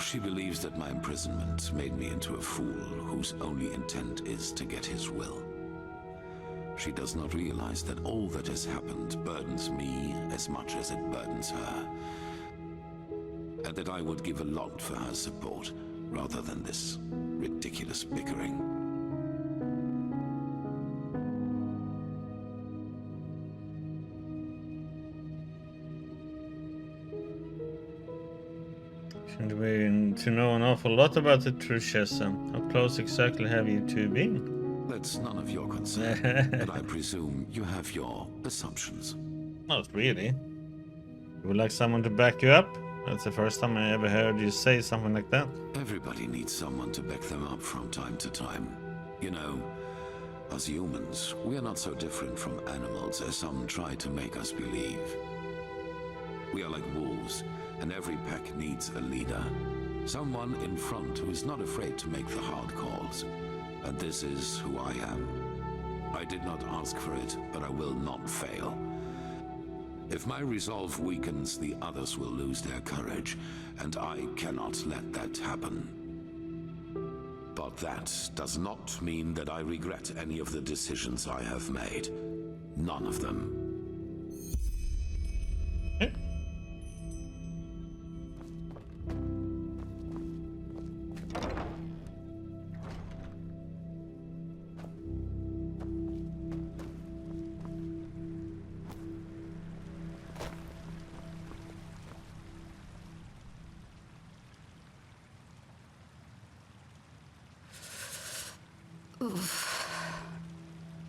S8: She believes that my imprisonment made me into a fool whose only intent is to get his will. She does not realize that all that has happened burdens me as much as it burdens her, and that I would give a lot for her support rather than this ridiculous bickering.
S1: Seem to know an awful lot about the Truchessa. How close exactly have you two been?
S8: That's none of your concern, but I presume you have your assumptions.
S1: Not really. You would like someone to back you up? That's the first time I ever heard you say something like that.
S8: Everybody needs someone to back them up from time to time. You know, as humans, we are not so different from animals as some try to make us believe. We are like wolves, and every pack needs a leader. Someone in front who is not afraid to make the hard calls. And this is who I am. I did not ask for it, but I will not fail. If my resolve weakens, the others will lose their courage, and I cannot let that happen. But that does not mean that I regret any of the decisions I have made. None of them.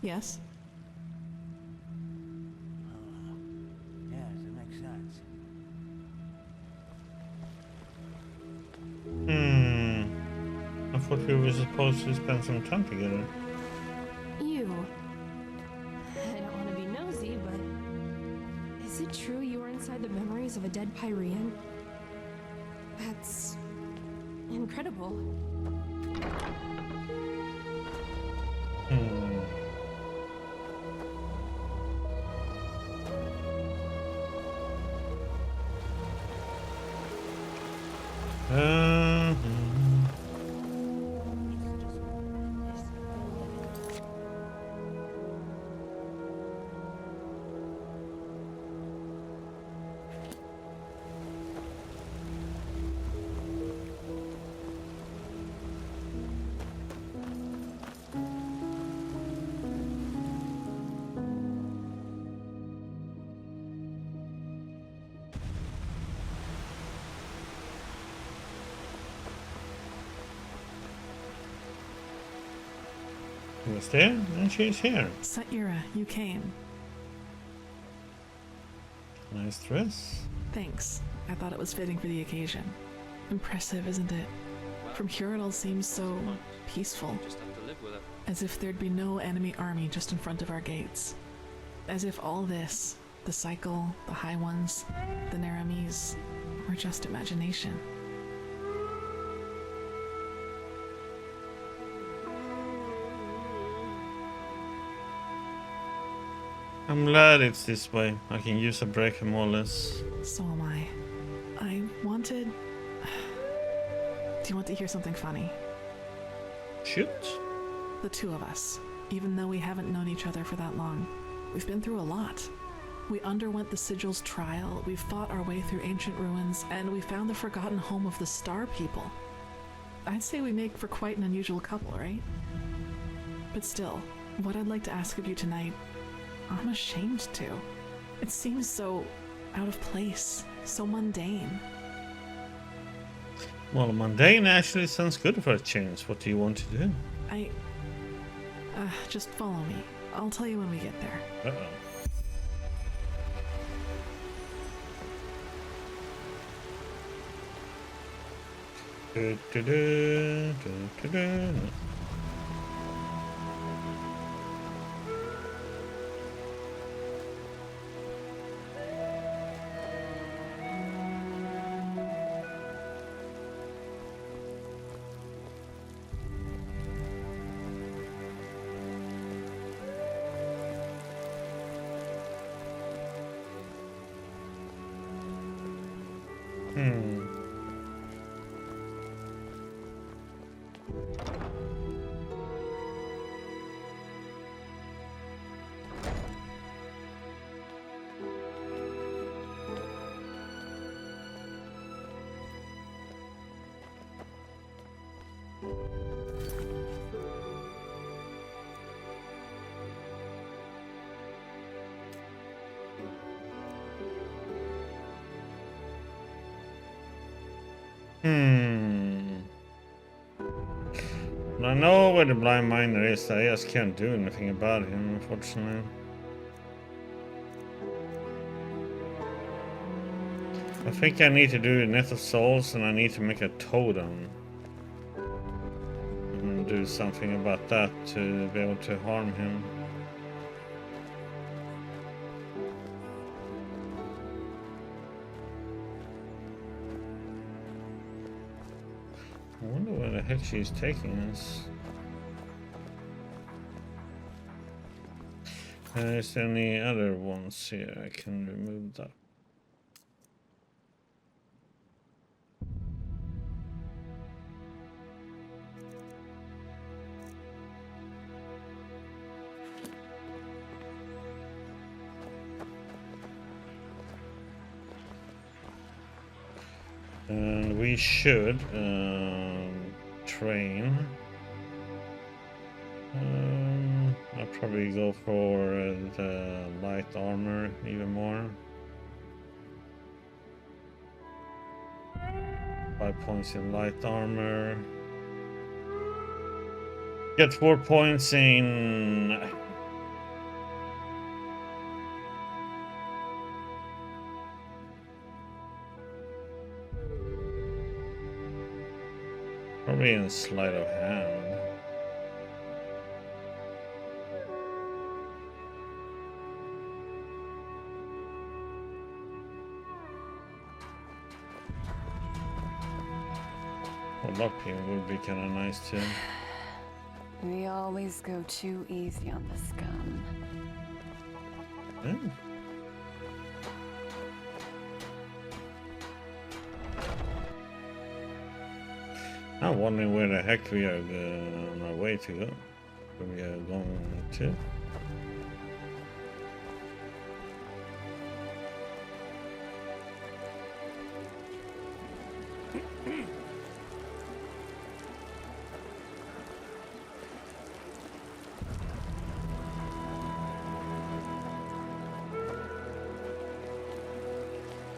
S2: Yes?
S12: Yes, it makes sense.
S1: I thought we were supposed to spend some time together.
S11: You. I don't want to be nosy, but is it true you were inside the memories of a dead Pyrean? That's incredible.
S1: She was there, and she's here.
S2: Satyra, you came.
S1: Nice dress.
S2: Thanks. I thought it was fitting for the occasion. Impressive, isn't it? From here it all seems so peaceful.
S5: Just have to live with it.
S2: As if there'd be no enemy army just in front of our gates. As if all this, the cycle, the high ones, the Naramis, were just imagination.
S1: I'm glad it's this way. I can use a break more or less.
S2: So am I. I wanted... Do you want to hear something funny?
S1: Shoot.
S2: The two of us, even though we haven't known each other for that long, we've been through a lot. We underwent the Sigil's trial, we fought our way through ancient ruins, and we found the forgotten home of the Star People. I'd say we make for quite an unusual couple, right? But still, what I'd like to ask of you tonight, I'm ashamed to. It seems so out of place, so mundane.
S1: Well, mundane actually sounds good for a change. What do you want to do?
S2: Just follow me. I'll tell you when we get there.
S1: Uh-oh. Hmm. I know where the blind miner is. I just can't do anything about him, unfortunately. I think I need to do a Net of Souls, and I need to make a totem. And do something about that to be able to harm him. I wonder where the heck she's taking us. Is there any other ones here? I can remove that. And we should train. I'll probably go for the light armor even more. 5 points in light armor. Get 4 points in. Probably in sleight of hand. Hold up here would be kind of nice too.
S13: We always go too easy on the scum.
S1: Hmm. I'm wondering where the heck we are on our way to go. Where we are going to.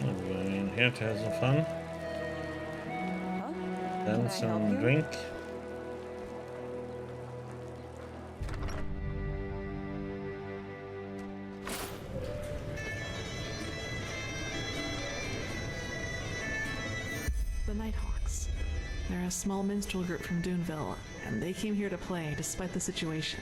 S1: I'm going in here to have some fun. Then some drink.
S2: The Nighthawks. They're a small minstrel group from Duneville, and they came here to play despite the situation.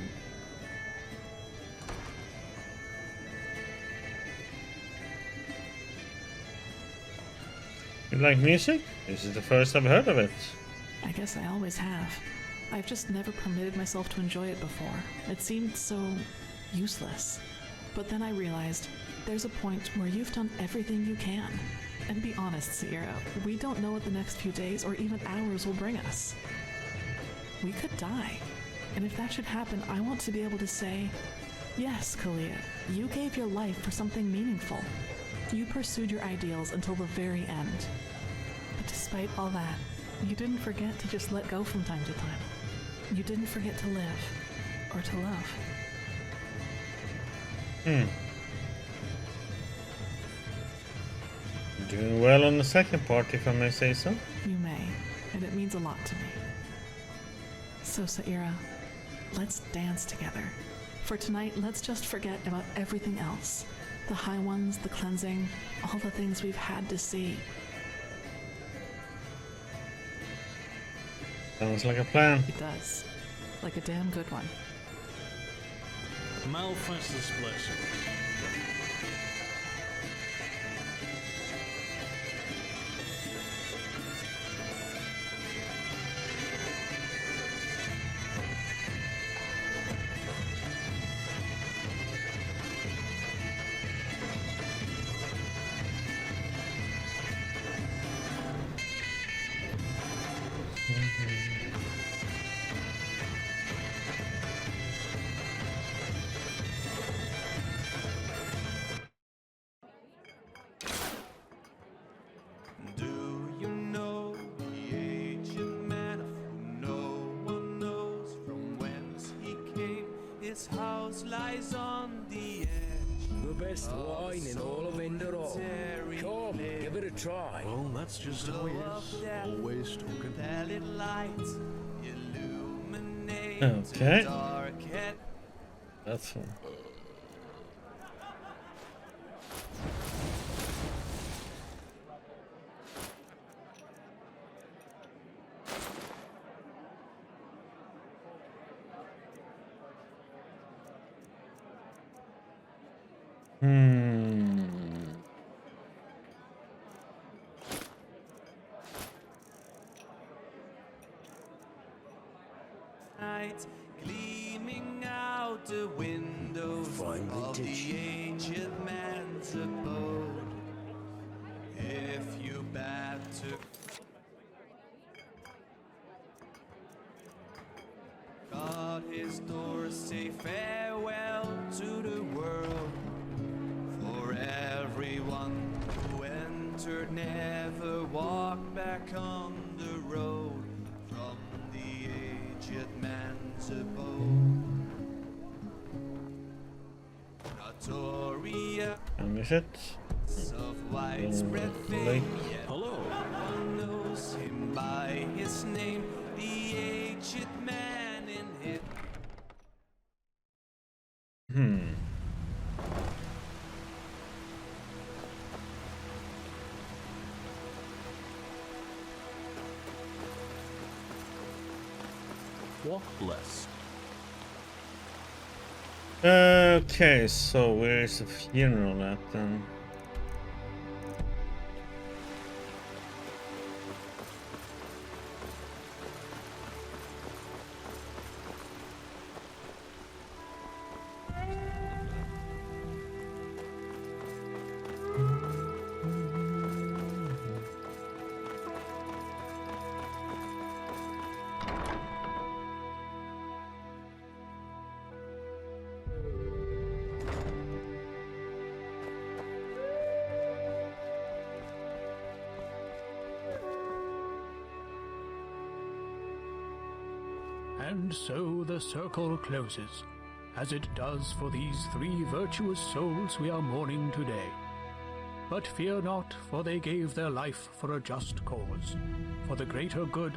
S1: You like music? This is the first I've heard of it.
S2: I guess I always have. I've just never permitted myself to enjoy it before. It seemed so useless. But then I realized there's a point where you've done everything you can. And be honest, Sierra, we don't know what the next few days or even hours will bring us. We could die. And if that should happen, I want to be able to say, yes, Kalia, you gave your life for something meaningful. You pursued your ideals until the very end. But despite all that, you didn't forget to just let go from time to time. You didn't forget to live, or to love.
S1: You're doing well on the second part, if I may say so.
S2: You may, and it means a lot to me. So, Saira, let's dance together. For tonight, let's just forget about everything else. The high ones, the cleansing, all the things we've had to see.
S1: Sounds like a plan.
S2: It does. Like a damn good one.
S12: Malfest's blessing.
S14: lies on the edge.
S15: The best wine in all of Enderal. Come, give it a try.
S4: Well, that's just how he is. Always talking.
S1: Okay. That's fun.
S14: Night gleaming out the windows of the ancient man's abode. If you bat to God his doors, say farewell to the world. For everyone who entered never walked back on the road from the aged man's abode. Notoria
S1: And is it?
S14: of widespread fame, yet
S15: Hello.
S14: no one knows him by his name. The aged man in his
S6: What less?
S1: Okay, so where's the funeral at then?
S16: And so the circle closes, as it does for these three virtuous souls we are mourning today. But fear not, for they gave their life for a just cause, for the greater good,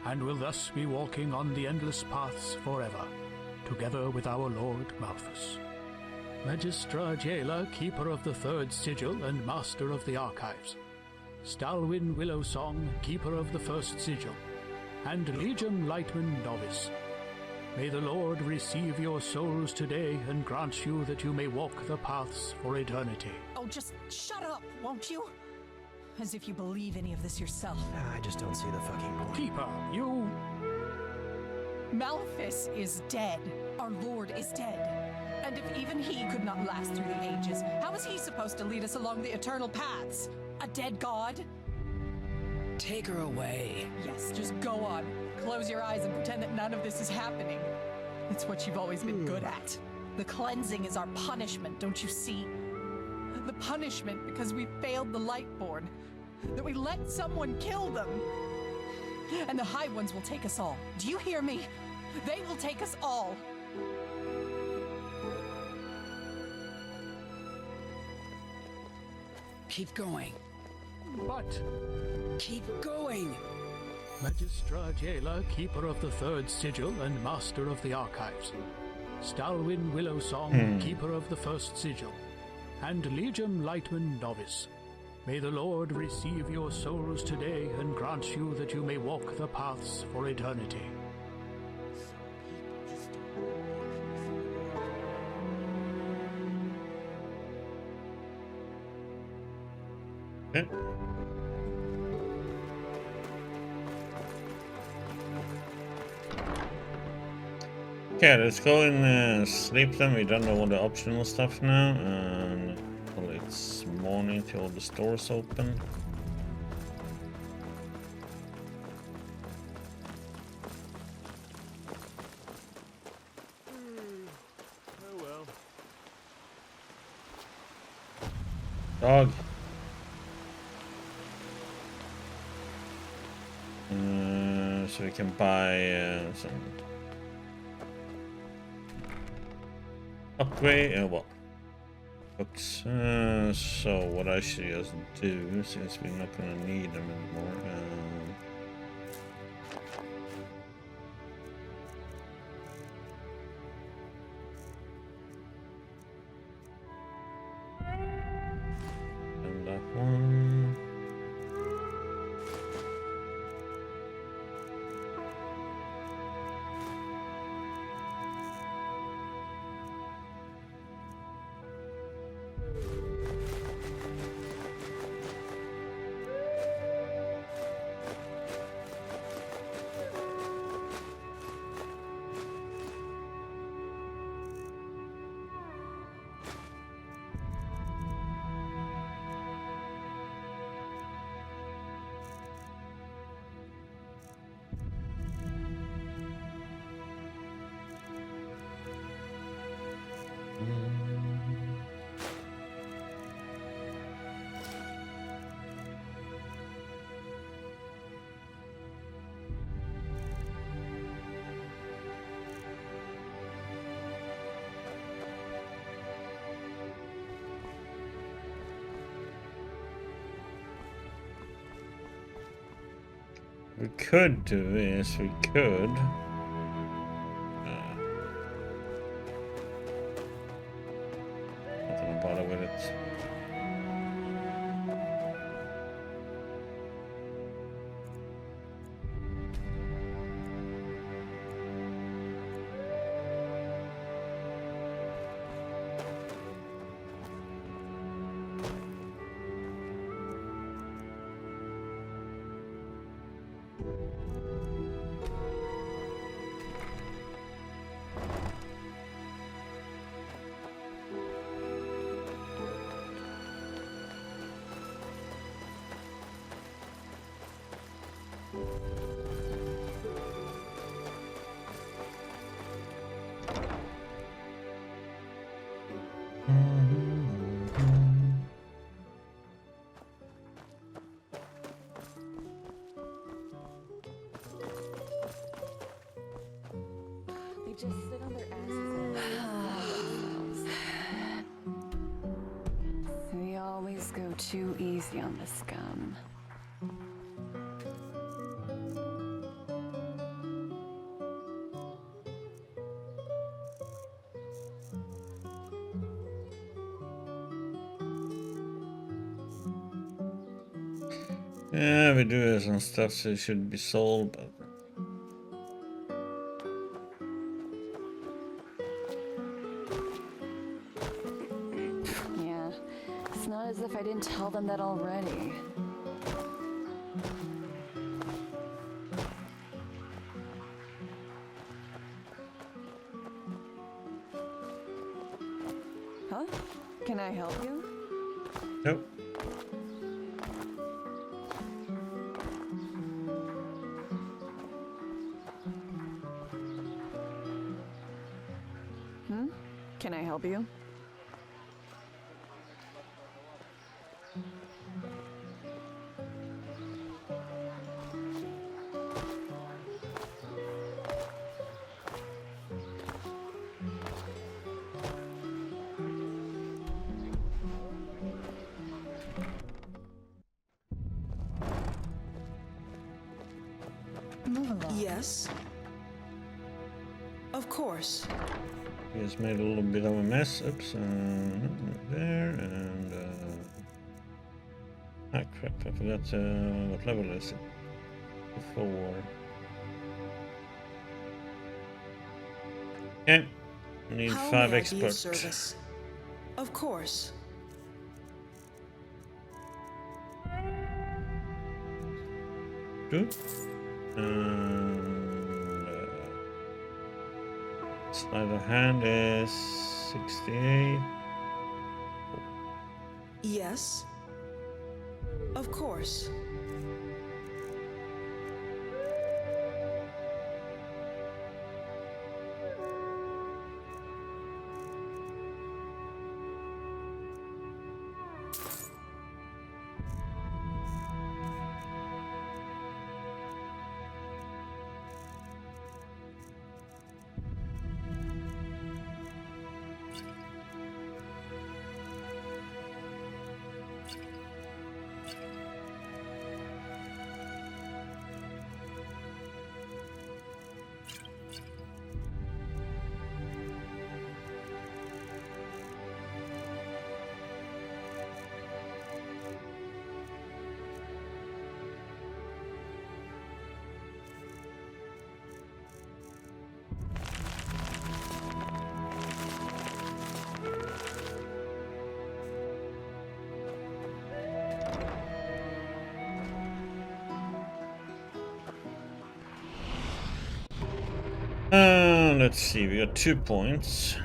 S16: and will thus be walking on the endless paths forever, together with our Lord Malthus. Magistra Jaela, keeper of the third sigil and master of the archives. Stalwyn Willowsong, keeper of the first sigil, and Legion Lightman Novice. May the Lord receive your souls today and grant you that you may walk the paths for eternity.
S17: Oh, just shut up, won't you? As if you believe any of this yourself.
S18: I just don't see the fucking point.
S16: Keeper, you...
S17: Malthus is dead. Our Lord is dead. And if even he could not last through the ages, how is he supposed to lead us along the eternal paths? A dead god?
S18: Take her away.
S17: Yes, just go on. Close your eyes and pretend that none of this is happening. It's what you've always been good at. The cleansing is our punishment, don't you see? The punishment because we failed the Lightborn. That we let someone kill them. And the High Ones will take us all. Do you hear me? They will take us all.
S18: Keep going.
S16: But...
S18: Keep going!
S16: Magistra Jaela, keeper of the third sigil and master of the archives. Stalwyn Willowsong, keeper of the first sigil. And Legion Lightman Novice. May the Lord receive your souls today and grant you that you may walk the paths for eternity.
S1: Okay. Okay, let's go and sleep then. We don't know all the optional stuff now. And well, it's morning till all the stores open.
S6: Oh well.
S1: Dog. So we can buy some. Upgrade, what? Books. So what I should just do, since we're not gonna need them anymore. And that one. We could do is we could. Not gonna bother with it.
S13: They just sit on their asses. We always go too easy on the scum.
S1: Yeah, we do some stuff so it should be sold, but
S13: Yeah, it's not as if I didn't tell them that already. Huh? Can I help you?
S1: nope.
S13: Can I help you?
S17: Move along.
S2: Yes. Of course.
S1: We just made a little bit of a mess. Oops. There and ah crap! I forgot what level is it? 4. Okay. Need
S2: How
S1: 5
S2: may I be of
S1: expert.
S2: service? Of course.
S1: Good. And sleight of hand is 68.
S2: Yes. Of course.
S1: let's see, we got 2 points.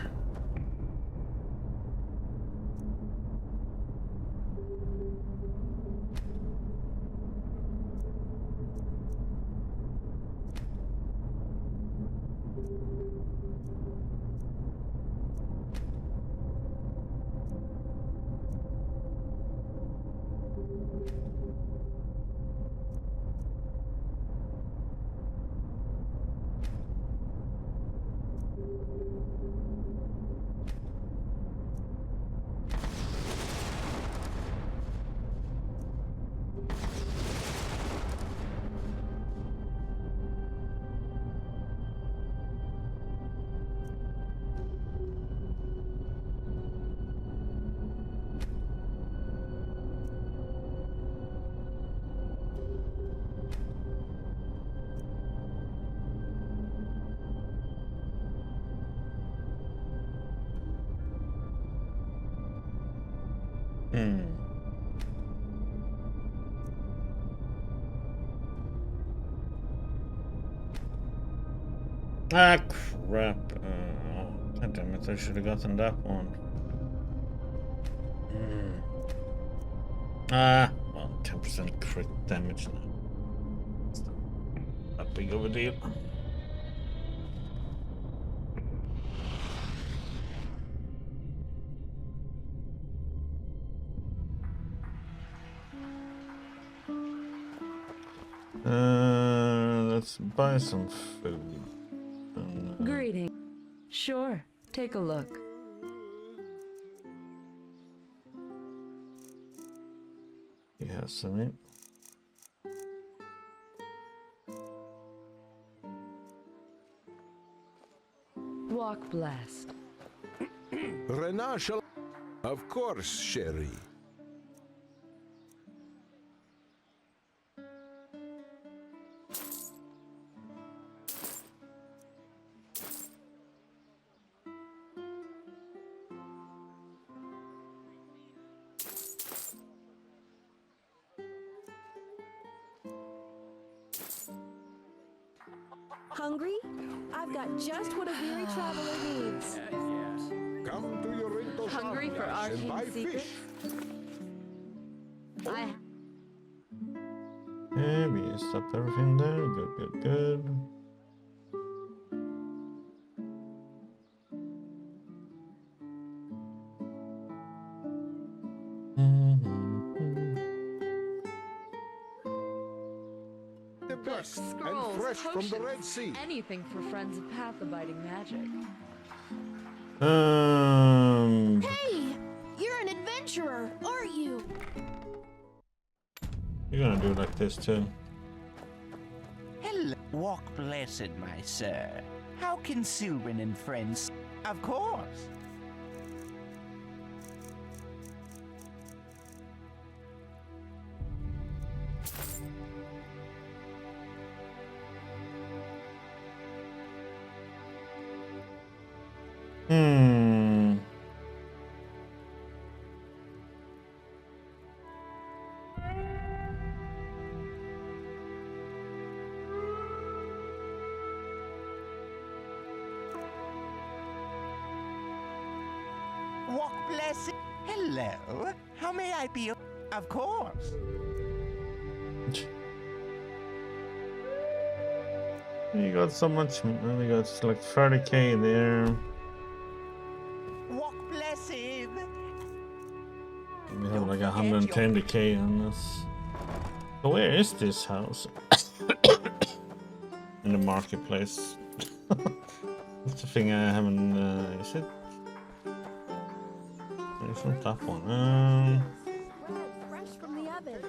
S1: Ah, crap. God damn it, I should have gotten that one. Ah, well, 10% crit damage now. It's not that big of a deal. Let's buy some food.
S19: Greeting. Sure, take a look.
S1: You have some meat.
S19: Walk blessed.
S20: Renard shall... Of course, Sherry.
S21: Hungry? I've got just what a weary traveler needs.
S20: Come to your Rinto
S19: Hungry for
S20: Shop and buy
S19: arcane secrets?
S20: fish.
S1: Yeah, we used up everything there. Good, good, good.
S20: The best
S19: Scrolls,
S20: and fresh from the Red
S19: potions,
S20: Sea.
S19: anything for friends of path-abiding magic.
S21: Hey! You're an adventurer, aren't you?
S1: You're gonna do it like this too.
S22: Hello. Walk blessed, my sir. How can Sylvan and friends... Of course. Walk blessed. Hello. How may I be? Of course.
S1: You got so much. We got like 30k there.
S22: Walk blessed.
S1: We have like 110k on this. So where is this house? In the marketplace. That's the thing I haven't. Is it? It's not that one.
S21: Fresh from the oven.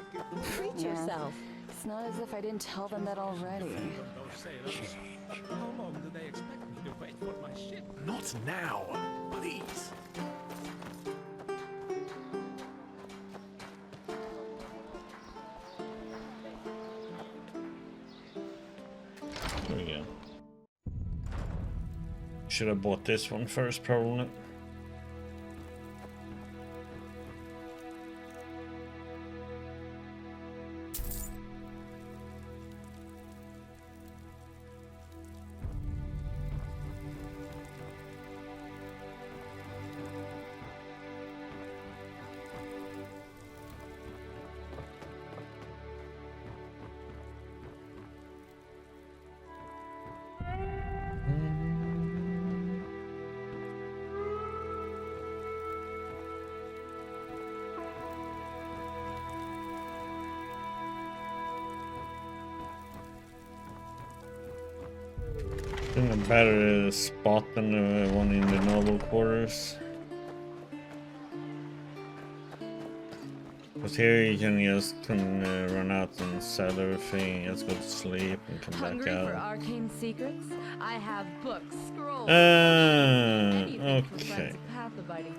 S21: Treat
S13: Yeah.
S21: yourself.
S13: It's not as if I didn't tell them that already.
S6: How long do they expect me to wait for my ship?
S4: Not now, please.
S1: There we go. Should have bought this one first, probably. I think a better spot than the one in the noble quarters. Because here you can just run out and sell everything, just go to sleep and come
S19: Hungry
S1: back
S19: for
S1: out.
S19: arcane secrets? I have books, scrolls, anything for
S1: Okay.
S19: friends of path abiding.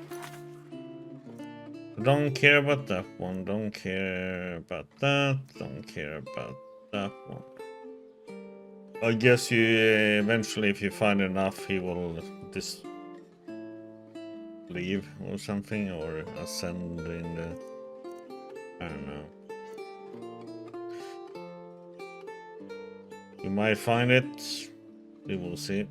S1: Don't care about that one, don't care about that, don't care about that one. I guess you eventually, if you find enough, he will just leave or something, or ascend in the... I don't know. You might find it. We will see.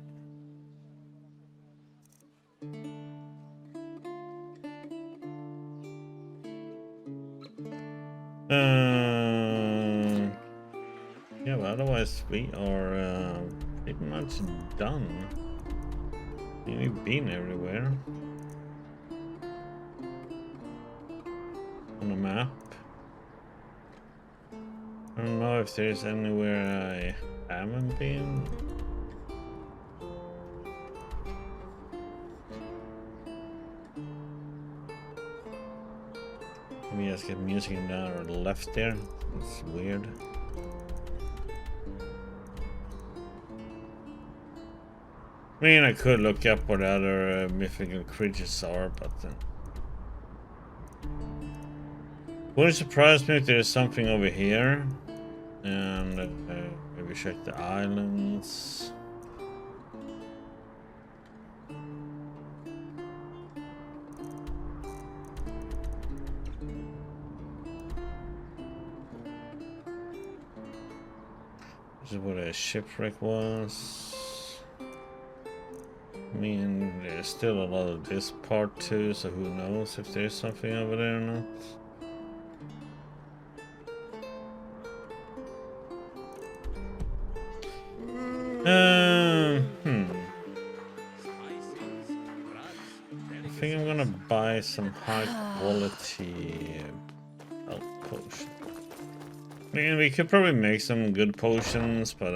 S1: Yeah, but otherwise we are pretty much done. We've been everywhere on the map. I don't know if there's anywhere I haven't been. Maybe I just get music in down or left there. It's weird. I mean, I could look up what other mythical creatures are, but wouldn't surprise me if there's something over here. And maybe check the islands. This is what a shipwreck was. I mean, there's still a lot of this part too, so who knows if there's something over there or not. I think I'm gonna buy some high quality health potion. I mean, we could probably make some good potions, but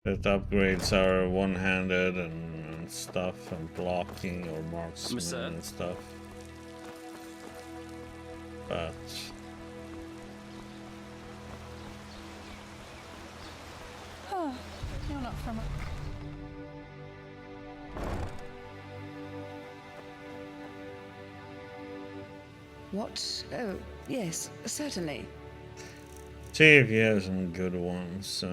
S1: that upgrades are one-handed and stuff, and blocking or marksman and stuff. But
S17: Oh, you're not from a...
S9: What? Oh, yes, certainly.
S1: see if you have some good ones.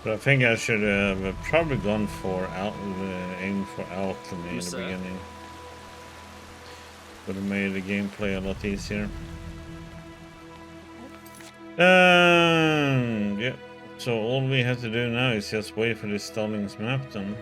S1: But I think I should have probably gone for aim for alchemy in the beginning. Would have made the gameplay a lot easier. Yeah. So all we have to do now is just wait for this Stallings map then.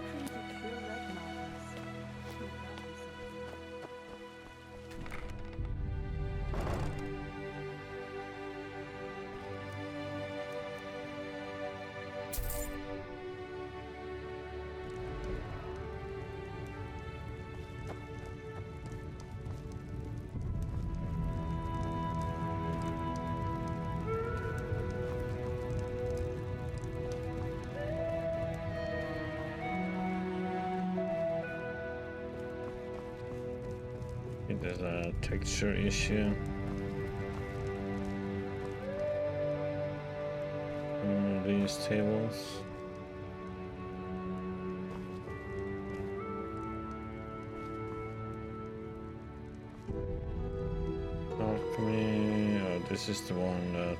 S1: I think there's a texture issue. One of these tables. Alchemy. Oh, this is the one that.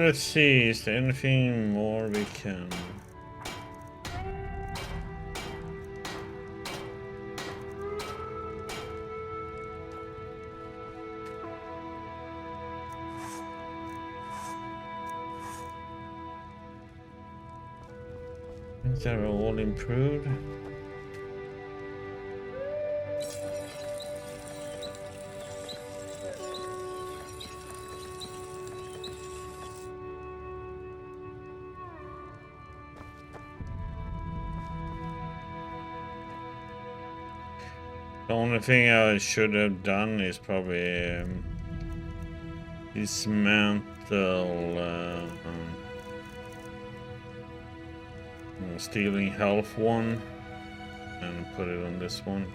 S1: Let's see, is there anything more we can... Things that are all improved. The only thing I should have done is probably dismantle stealing health one and put it on this one.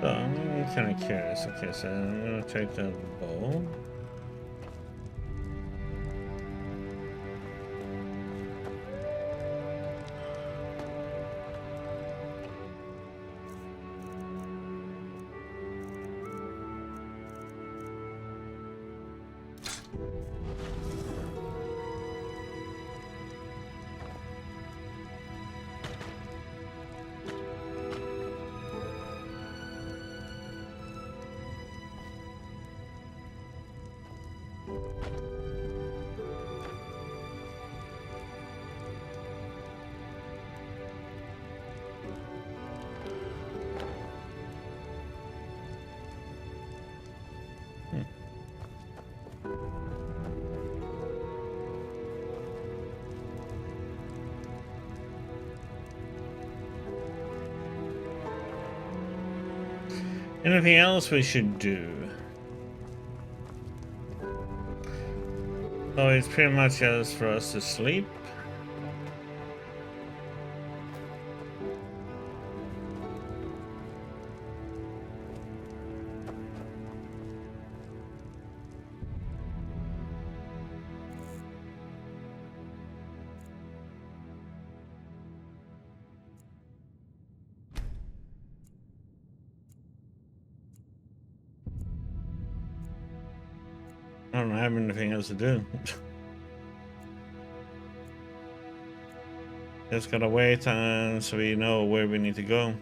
S1: So I'm kind of curious. Okay, so I'm gonna take that bow. Anything else we should do? Oh, it's pretty much just for us to sleep. I don't have anything else to do. Just gotta wait so we know where we need to go.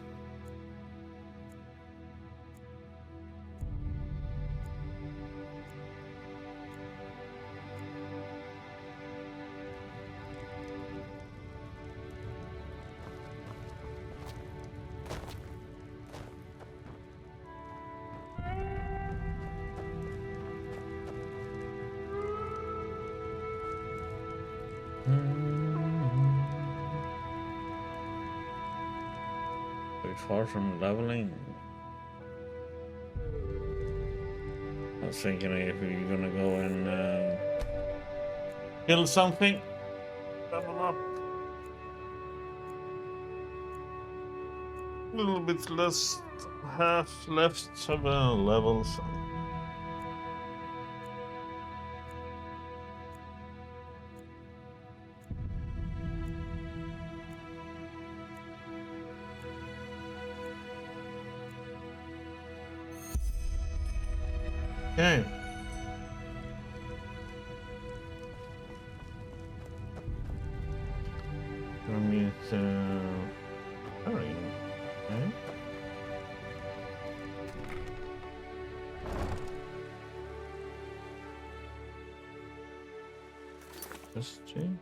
S1: Far from leveling. I was thinking if we're gonna go and kill something, level up a little bit less, half left of a level. So. Okay. Gonna meet Harry. Okay. Just change.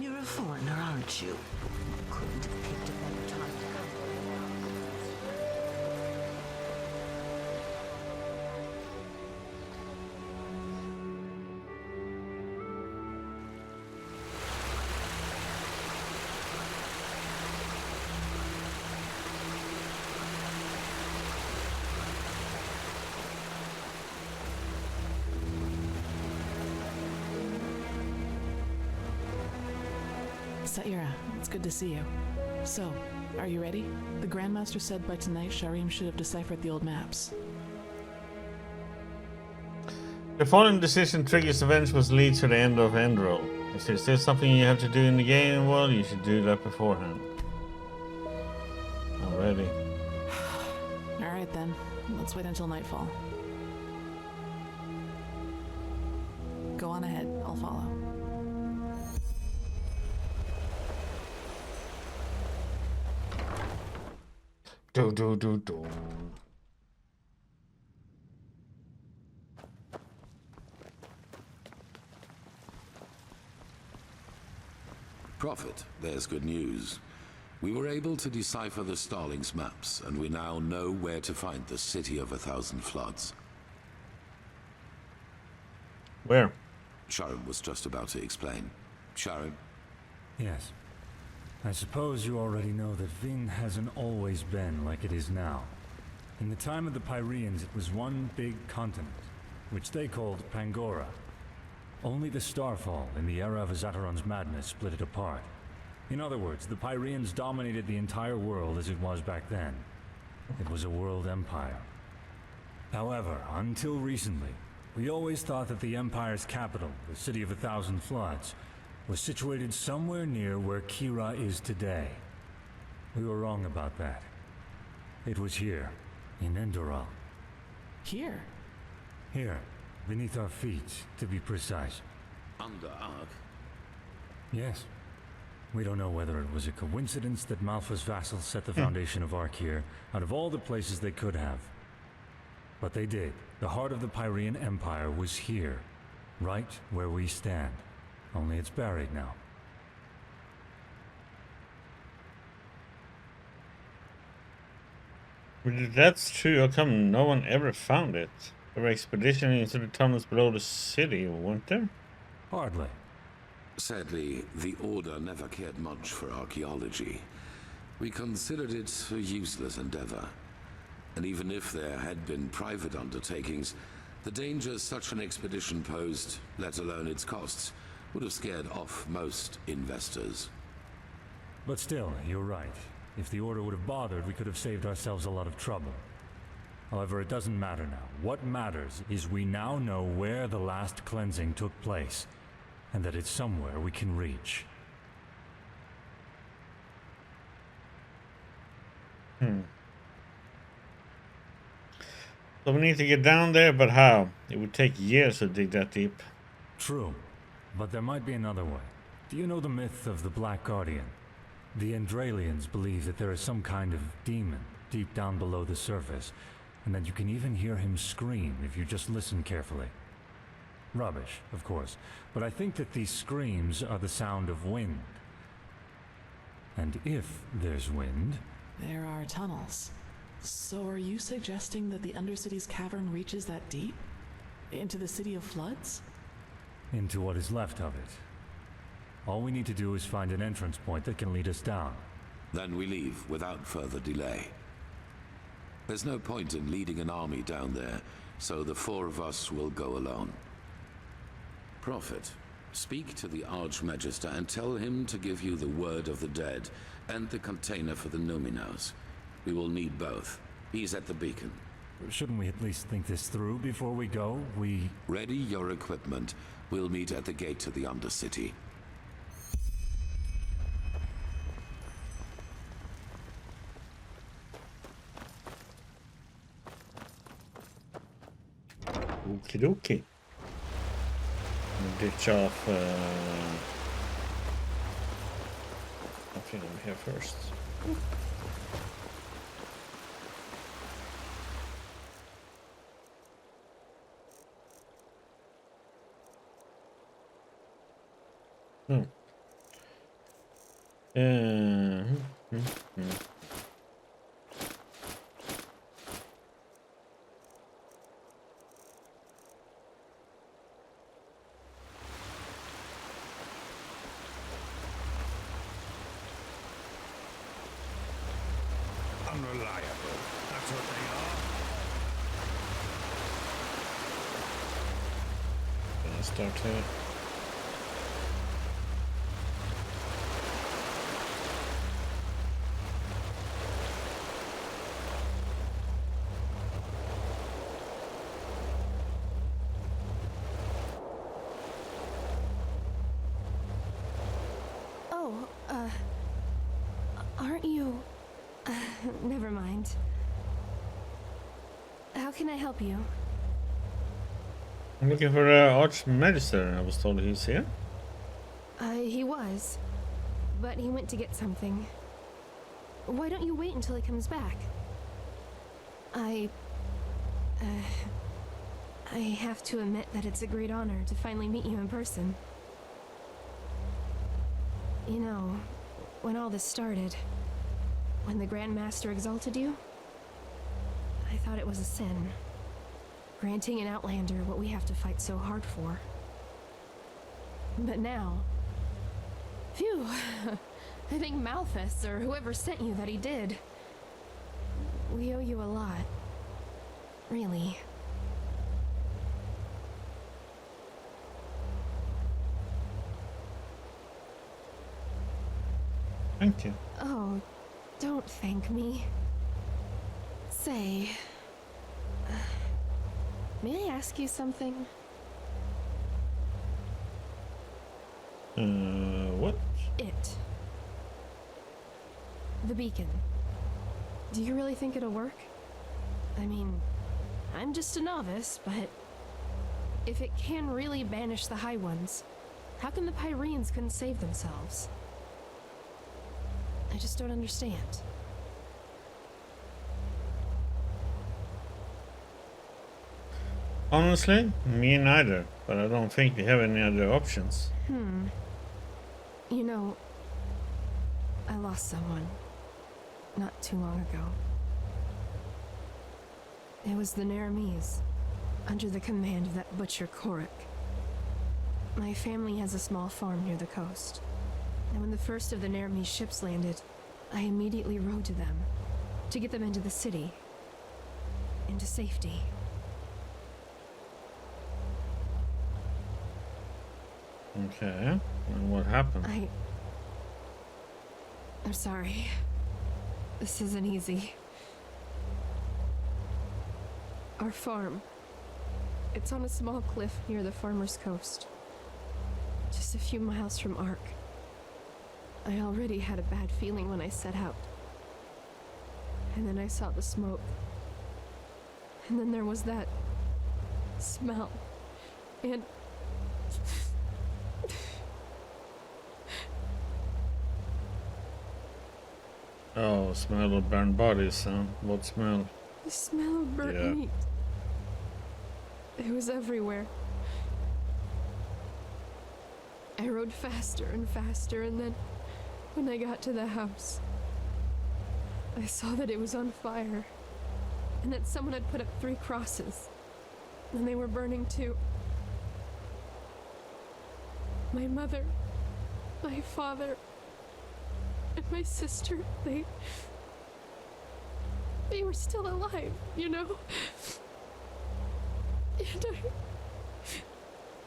S3: You're a foreigner, aren't you? Couldn't have picked a better time to come.
S2: Saira, it's good to see you. So, are you ready? The Grandmaster said by tonight Sharim should have deciphered the old maps.
S1: The following decision triggers events which lead to the end of Enderal. If there's still something you have to do in the game, well, you should do that beforehand. I'm ready.
S2: Alright then, let's wait until nightfall. Go on ahead, I'll follow.
S1: Do.
S8: Prophet, there's good news. We were able to decipher the Starling's maps, and we now know where to find the City of 1,000 Floods.
S1: Where?
S8: Sharon was just about to explain. Sharon?
S7: Yes. I suppose you already know that Vin hasn't always been like it is now. In the time of the Pyreans, it was one big continent, which they called Pangora. Only the Starfall in the era of Azataron's madness split it apart. In other words, the Pyreans dominated the entire world as it was back then. It was a world empire. However, until recently, we always thought that the Empire's capital, the City of 1,000 Floods, was situated somewhere near where Kira is today. We were wrong about that. It was here, in Enderal.
S2: Here?
S7: Here, beneath our feet, to be precise.
S8: Under Ark?
S7: Yes. We don't know whether it was a coincidence that Malfa's vassals set the foundation of Ark here, out of all the places they could have. But they did. The heart of the Pyrean Empire was here, right where we stand. Only it's buried now.
S1: That's true. How come no one ever found it? There were expeditions into the tunnels below the city, weren't there?
S7: Hardly.
S8: Sadly, the Order never cared much for archaeology. We considered it a useless endeavor. And even if there had been private undertakings, the dangers such an expedition posed, let alone its costs, would have scared off most investors.
S7: But still, you're right. If the Order would have bothered, we could have saved ourselves a lot of trouble. However, it doesn't matter now. What matters is we now know where the last cleansing took place, and that it's somewhere we can reach.
S1: So we need to get down there, but how? It would take years to dig that deep.
S7: True, but there might be another way. Do you know the myth of the Black Guardian? The Endralians believe that there is some kind of demon deep down below the surface, and that you can even hear him scream if you just listen carefully. Rubbish, of course, but I think that these screams are the sound of wind. And if there's wind...
S2: There are tunnels. So are you suggesting that the Undercity's cavern reaches that deep? Into the City of Floods?
S7: Into what is left of it. All we need to do is find an entrance point that can lead us down.
S8: Then we leave without further delay. There's no point in leading an army down there, so the four of us will go alone. Prophet, speak to the Archmagister and tell him to give you the word of the dead and the container for the Numinos. We will need both. He's at the beacon.
S7: Shouldn't we at least think this through before we go?
S8: Ready your equipment. We'll meet at the gate to the Undercity.
S1: Okie dokie. Ditch off nothing in here first.
S20: Unreliable. That's what they are.
S1: Gonna start here.
S21: Oh, aren't you... never mind. How can I help you?
S1: I'm looking for Archmagister. I was told he's here.
S21: He was. But he went to get something. Why don't you wait until he comes back? I have to admit that it's a great honor to finally meet you in person. You know, when all this started, when the Grand Master exalted you, I thought it was a sin. Granting an Outlander what we have to fight so hard for. But now... Phew! I think Malthus, or whoever sent you, that he did. We owe you a lot. Really.
S1: Thank you.
S21: Oh, don't thank me. Say... may I ask you something?
S1: What?
S21: It. The beacon. Do you really think it'll work? I mean, I'm just a novice, but... if it can really banish the High Ones, how come the Pyreans couldn't save themselves? I just don't understand.
S1: Honestly, me neither. But I don't think we have any other options.
S21: You know, I lost someone not too long ago. It was the Naramis, under the command of that butcher Korik. My family has a small farm near the coast. And when the first of the Naramis ships landed, I immediately rode to them, to get them into the city, into safety.
S1: Okay, and what happened?
S21: I'm sorry. This isn't easy. Our farm. It's on a small cliff near the farmer's coast. Just a few miles from Ark. I already had a bad feeling when I set out. And then I saw the smoke. And then there was that smell. And...
S1: oh, smell of burned bodies, huh? What smell?
S21: the smell of burnt meat. It was everywhere. I rode faster and faster, and then when I got to the house, I saw that it was on fire, and that someone had put up 3 crosses, and they were burning too. My mother, my father, and my sister, they were still alive, you know? And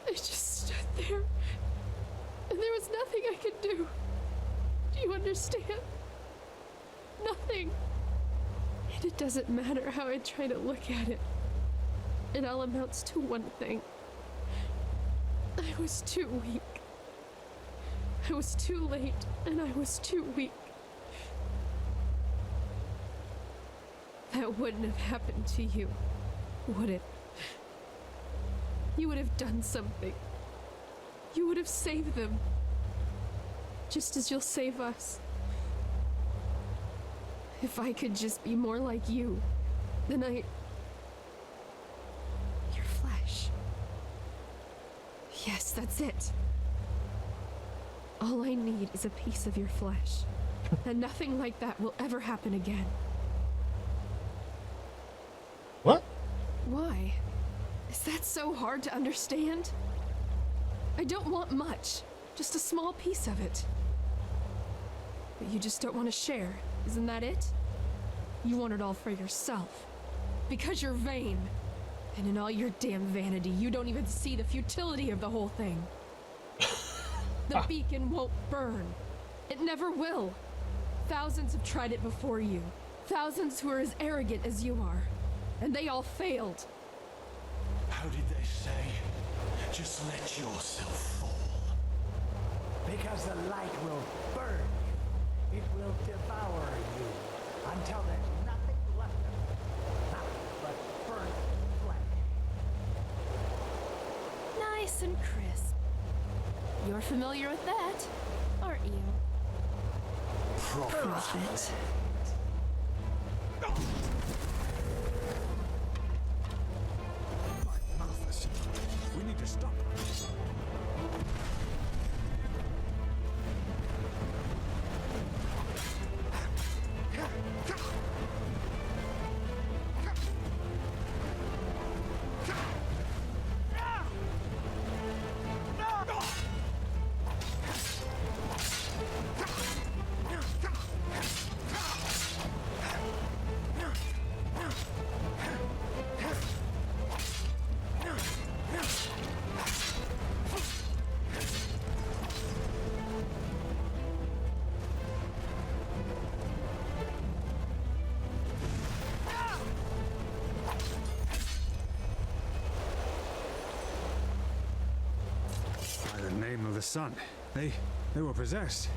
S21: I just stood there, and there was nothing I could do. Do you understand? Nothing. And it doesn't matter how I try to look at it. It all amounts to one thing. I was too weak. I was too late, and I was too weak. That wouldn't have happened to you, would it? You would have done something. You would have saved them. Just as you'll save us. If I could just be more like you, then your flesh. Yes, that's it. All I need is a piece of your flesh. And nothing like that will ever happen again.
S1: What?
S21: Why? Is that so hard to understand? I don't want much, just a small piece of it. But you just don't want to share, isn't that it? You want it all for yourself. Because you're vain. And in all your damn vanity, you don't even see the futility of the whole thing. The beacon won't burn. It never will. Thousands have tried it before you. Thousands who are as arrogant as you are. And they all failed.
S4: How did they say? Just let yourself fall.
S12: Because the light will burn you. It will devour you. Until there's nothing left of you. Nothing but burnt flesh.
S21: Nice and crisp. You're familiar with that, aren't you? Prophet.
S4: Malthus, we need to stop.
S10: Name of the sun. They were possessed.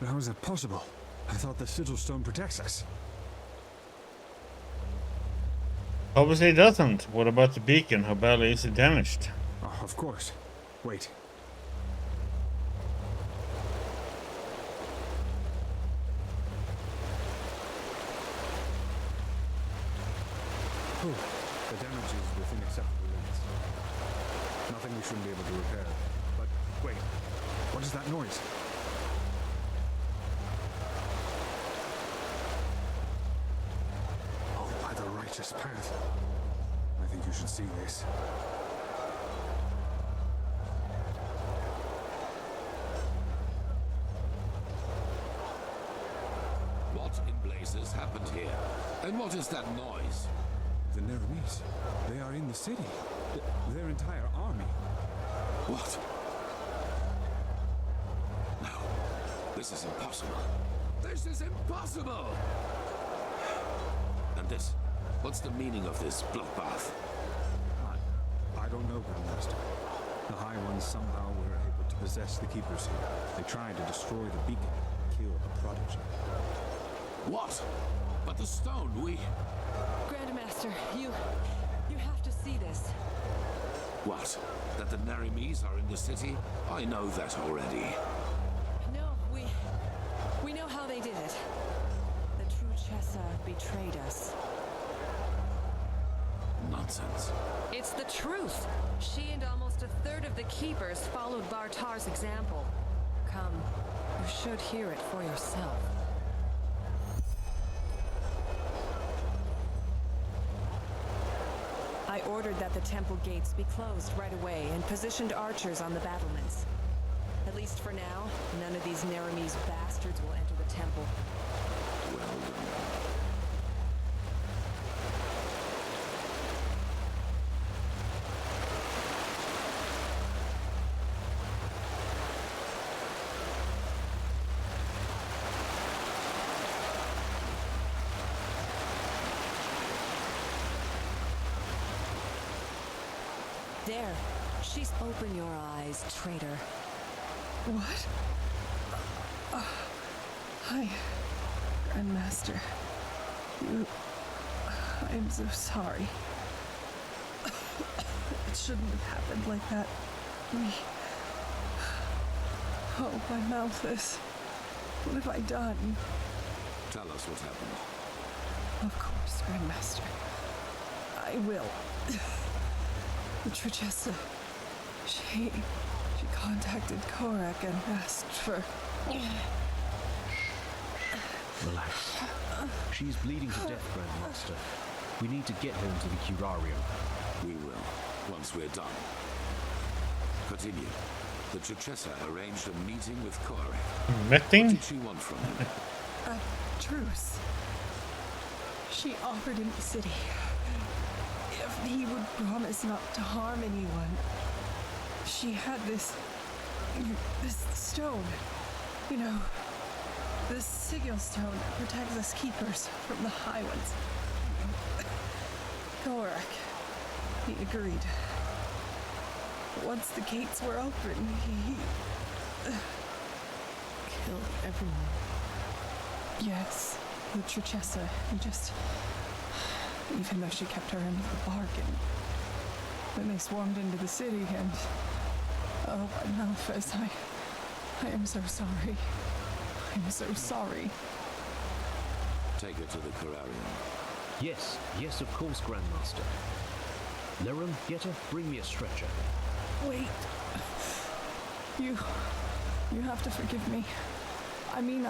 S10: But how is that possible? I thought the sigil stone protects us.
S1: Obviously it doesn't. What about the beacon? How badly is it damaged?
S10: Oh, of course. Wait. The damage is within acceptable limits. Nothing we shouldn't be able to repair. But wait, what is that noise? Oh, by the righteous path. I think you should see this.
S8: What in blazes happened here? And what is that noise?
S10: The Neremese. They are in the city. Their entire army.
S8: What? No. This is impossible. This is impossible! And this? What's the meaning of this bloodbath?
S10: I don't know, Grandmaster. The High Ones somehow were able to possess the Keepers here. They tried to destroy the beacon, kill the Prodigy.
S8: What? But the stone,
S17: Grandmaster, you have to see this.
S8: What? That the Neremese are in the city? I know that already.
S17: No, we know how they did it. The true Chessa betrayed us.
S8: Nonsense.
S19: It's the truth. She and almost a third of the Keepers followed Bartar's example. Come, you should hear it for yourself. I ordered that the temple gates be closed right away and positioned archers on the battlements. At least for now, none of these Neremese bastards will enter the temple.
S8: Well done.
S19: There. She's... Open your eyes, traitor.
S17: What? Hi, Grandmaster. I am so sorry. It shouldn't have happened like that. Oh, my mouth is... What have I done?
S8: Tell us what happened.
S17: Of course, Grandmaster. I will. The Trichessa, she contacted Korak and asked for...
S5: Relax. She's bleeding to death, Grandmaster. We need to get her into the curarium.
S8: We will, once we're done. Continue. The Trichessa arranged a meeting with Korak.
S1: Meeting?
S8: What did she want from him?
S17: A truce. She offered him the city if he would promise not to harm anyone. She had this stone, you know, the sigil stone that protects us keepers from the High Ones. Korak, he agreed. Once the gates were open, he
S2: killed everyone.
S17: Yes, the Trichessa. He just... Even though she kept her end of the bargain. Then they swarmed into the city and... Oh, Malphas, I am so sorry. I'm so sorry.
S8: Take her to the Curarium.
S5: Yes, of course, Grandmaster. Lirum, Yetta, bring me a stretcher.
S17: Wait. You have to forgive me. I mean,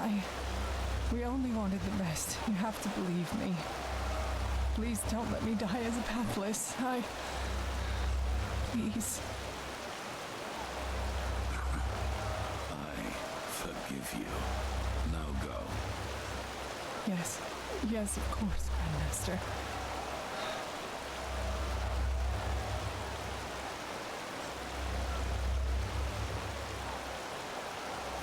S17: we only wanted the best. You have to believe me. Please don't let me die as a pathless. Please.
S8: I forgive you. Now go.
S17: Yes, of course, Grandmaster.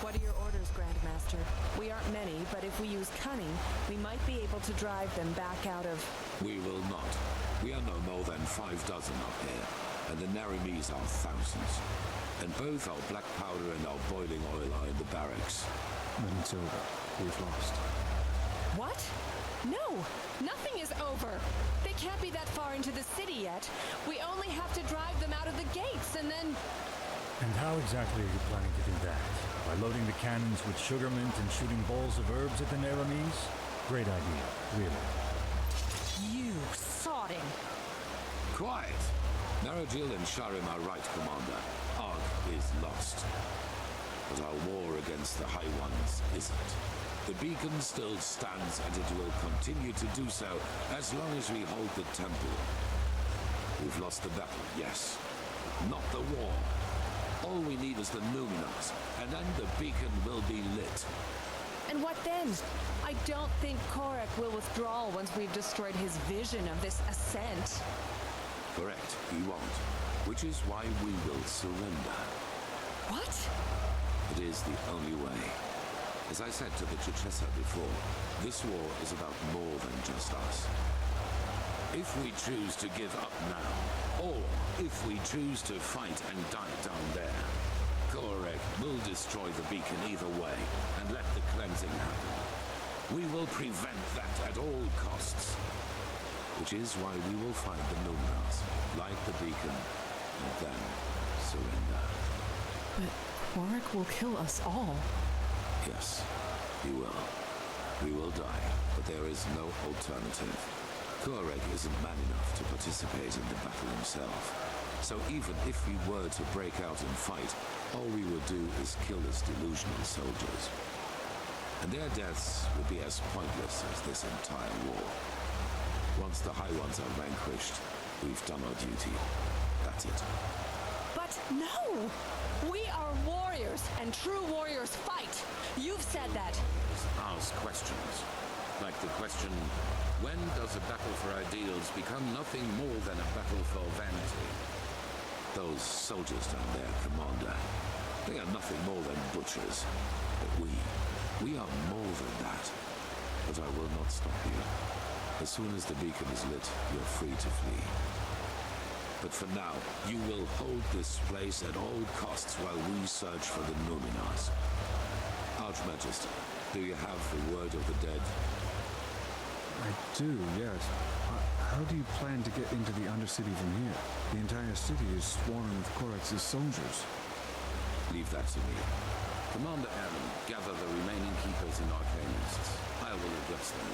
S19: What are your orders, Grandmaster? We aren't many, but if we use cunning, we might be able to drive them back out of...
S8: We will not. We are no more than 6 up here, and the Naramis are thousands. And both our black powder and our boiling oil are in the barracks.
S5: Then it's over. We've lost.
S19: What? No! Nothing is over! They can't be that far into the city yet. We only have to drive them out of the gates, and then...
S7: And how exactly are you planning to do that? By loading the cannons with sugar mint and shooting balls of herbs at the Naramis? Great idea, really.
S19: You sodding!
S8: Quiet! Narajil and Sharim are right, Commander. Arg is lost. But our war against the High Ones isn't. The beacon still stands, and it will continue to do so as long as we hold the temple. We've lost the battle, yes. Not the war. All we need is the Numenars, and then the beacon will be lit.
S19: And what then? I don't think Korak will withdraw once we've destroyed his vision of this ascent.
S8: Correct, he won't. Which is why we will surrender.
S19: What?
S8: It is the only way. As I said to the Trichessa before, this war is about more than just us. If we choose to give up now, or if we choose to fight and die down there, Korak will destroy the beacon either way and let the cleansing happen. We will prevent that at all costs. Which is why we will find the Numenars, light the beacon, and then surrender.
S2: But Korak will kill us all.
S8: Yes, he will. We will die, but there is no alternative. Korak isn't man enough to participate in the battle himself. So even if we were to break out and fight, all we would do is kill his delusional soldiers. And their deaths would be as pointless as this entire war. Once the High Ones are vanquished, we've done our duty. That's it.
S19: But no! We are warriors, and true warriors fight! You've said that!
S8: Ask questions. Like the question, when does a battle for ideals become nothing more than a battle for vanity? Those soldiers down there, Commander, they are nothing more than butchers. But we are more than that. But I will not stop you. As soon as the beacon is lit, you're free to flee. But for now, you will hold this place at all costs while we search for the Numenors. Archmagister, do you have the word of the dead?
S10: I do, yes. How do you plan to get into the Undercity from here? The entire city is swarming with Korex's soldiers.
S8: Leave that to me. Commander Aaron, gather the remaining keepers and arcanists. I will address them.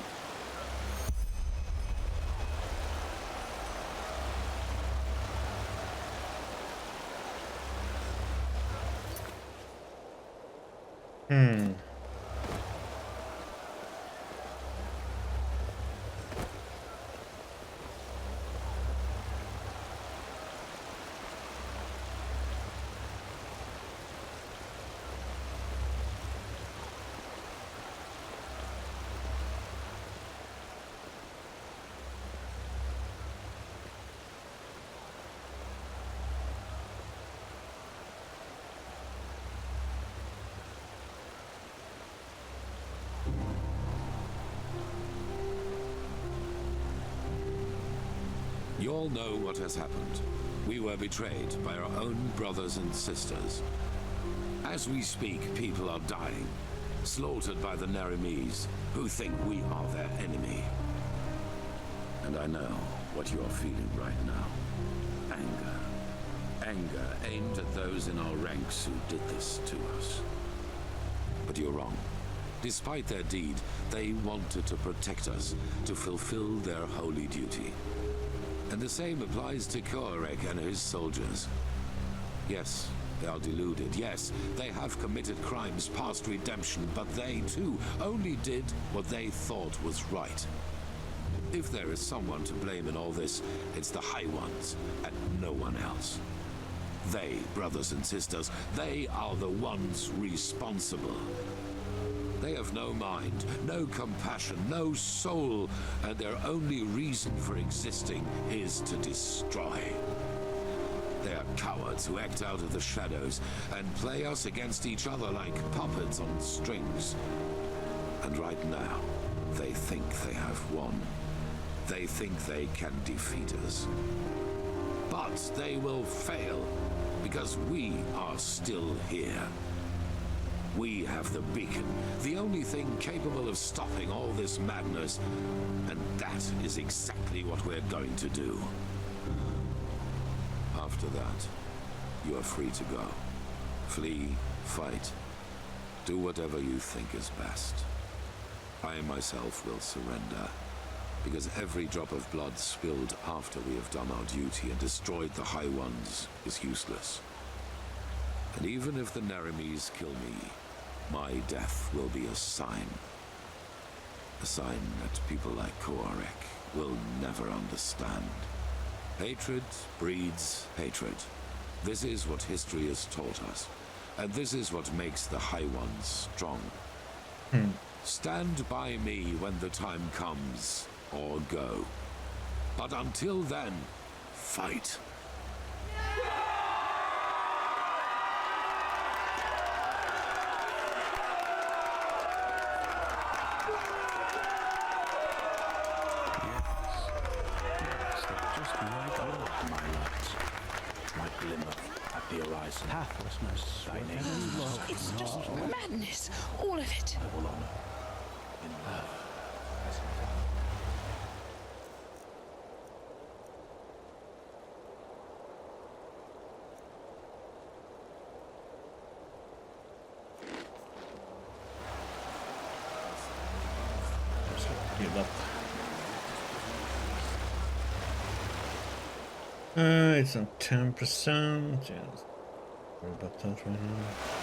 S8: You all know what has happened. We were betrayed by our own brothers and sisters. As we speak, people are dying, slaughtered by the Naramis, who think we are their enemy. And I know what you are feeling right now. Anger. Anger aimed at those in our ranks who did this to us. But you're wrong. Despite their deed, they wanted to protect us, to fulfill their holy duty. And the same applies to Korek and his soldiers. Yes, they are deluded. Yes, they have committed crimes past redemption, but they, too, only did what they thought was right. If there is someone to blame in all this, it's the High Ones, and no one else. They, brothers and sisters, they are the ones responsible. They have no mind, no compassion, no soul, and their only reason for existing is to destroy. They are cowards who act out of the shadows and play us against each other like puppets on strings. And right now, they think they have won. They think they can defeat us. But they will fail, because we are still here. We have the beacon, the only thing capable of stopping all this madness, and that is exactly what we're going to do. After that, you are free to go. Flee, fight, do whatever you think is best. I myself will surrender, because every drop of blood spilled after we have done our duty and destroyed the High Ones is useless. And even if the Naramis kill me, my death will be a sign. A sign that people like Korek will never understand. Hatred breeds hatred. This is what history has taught us. And this is what makes the High Ones strong. Stand by me when the time comes, or go. But until then, fight.
S18: Pathlessness. It's just madness, all of it.
S20: I will honor in love.
S1: Give up. It's on 10%. Yes. Worry about that right now.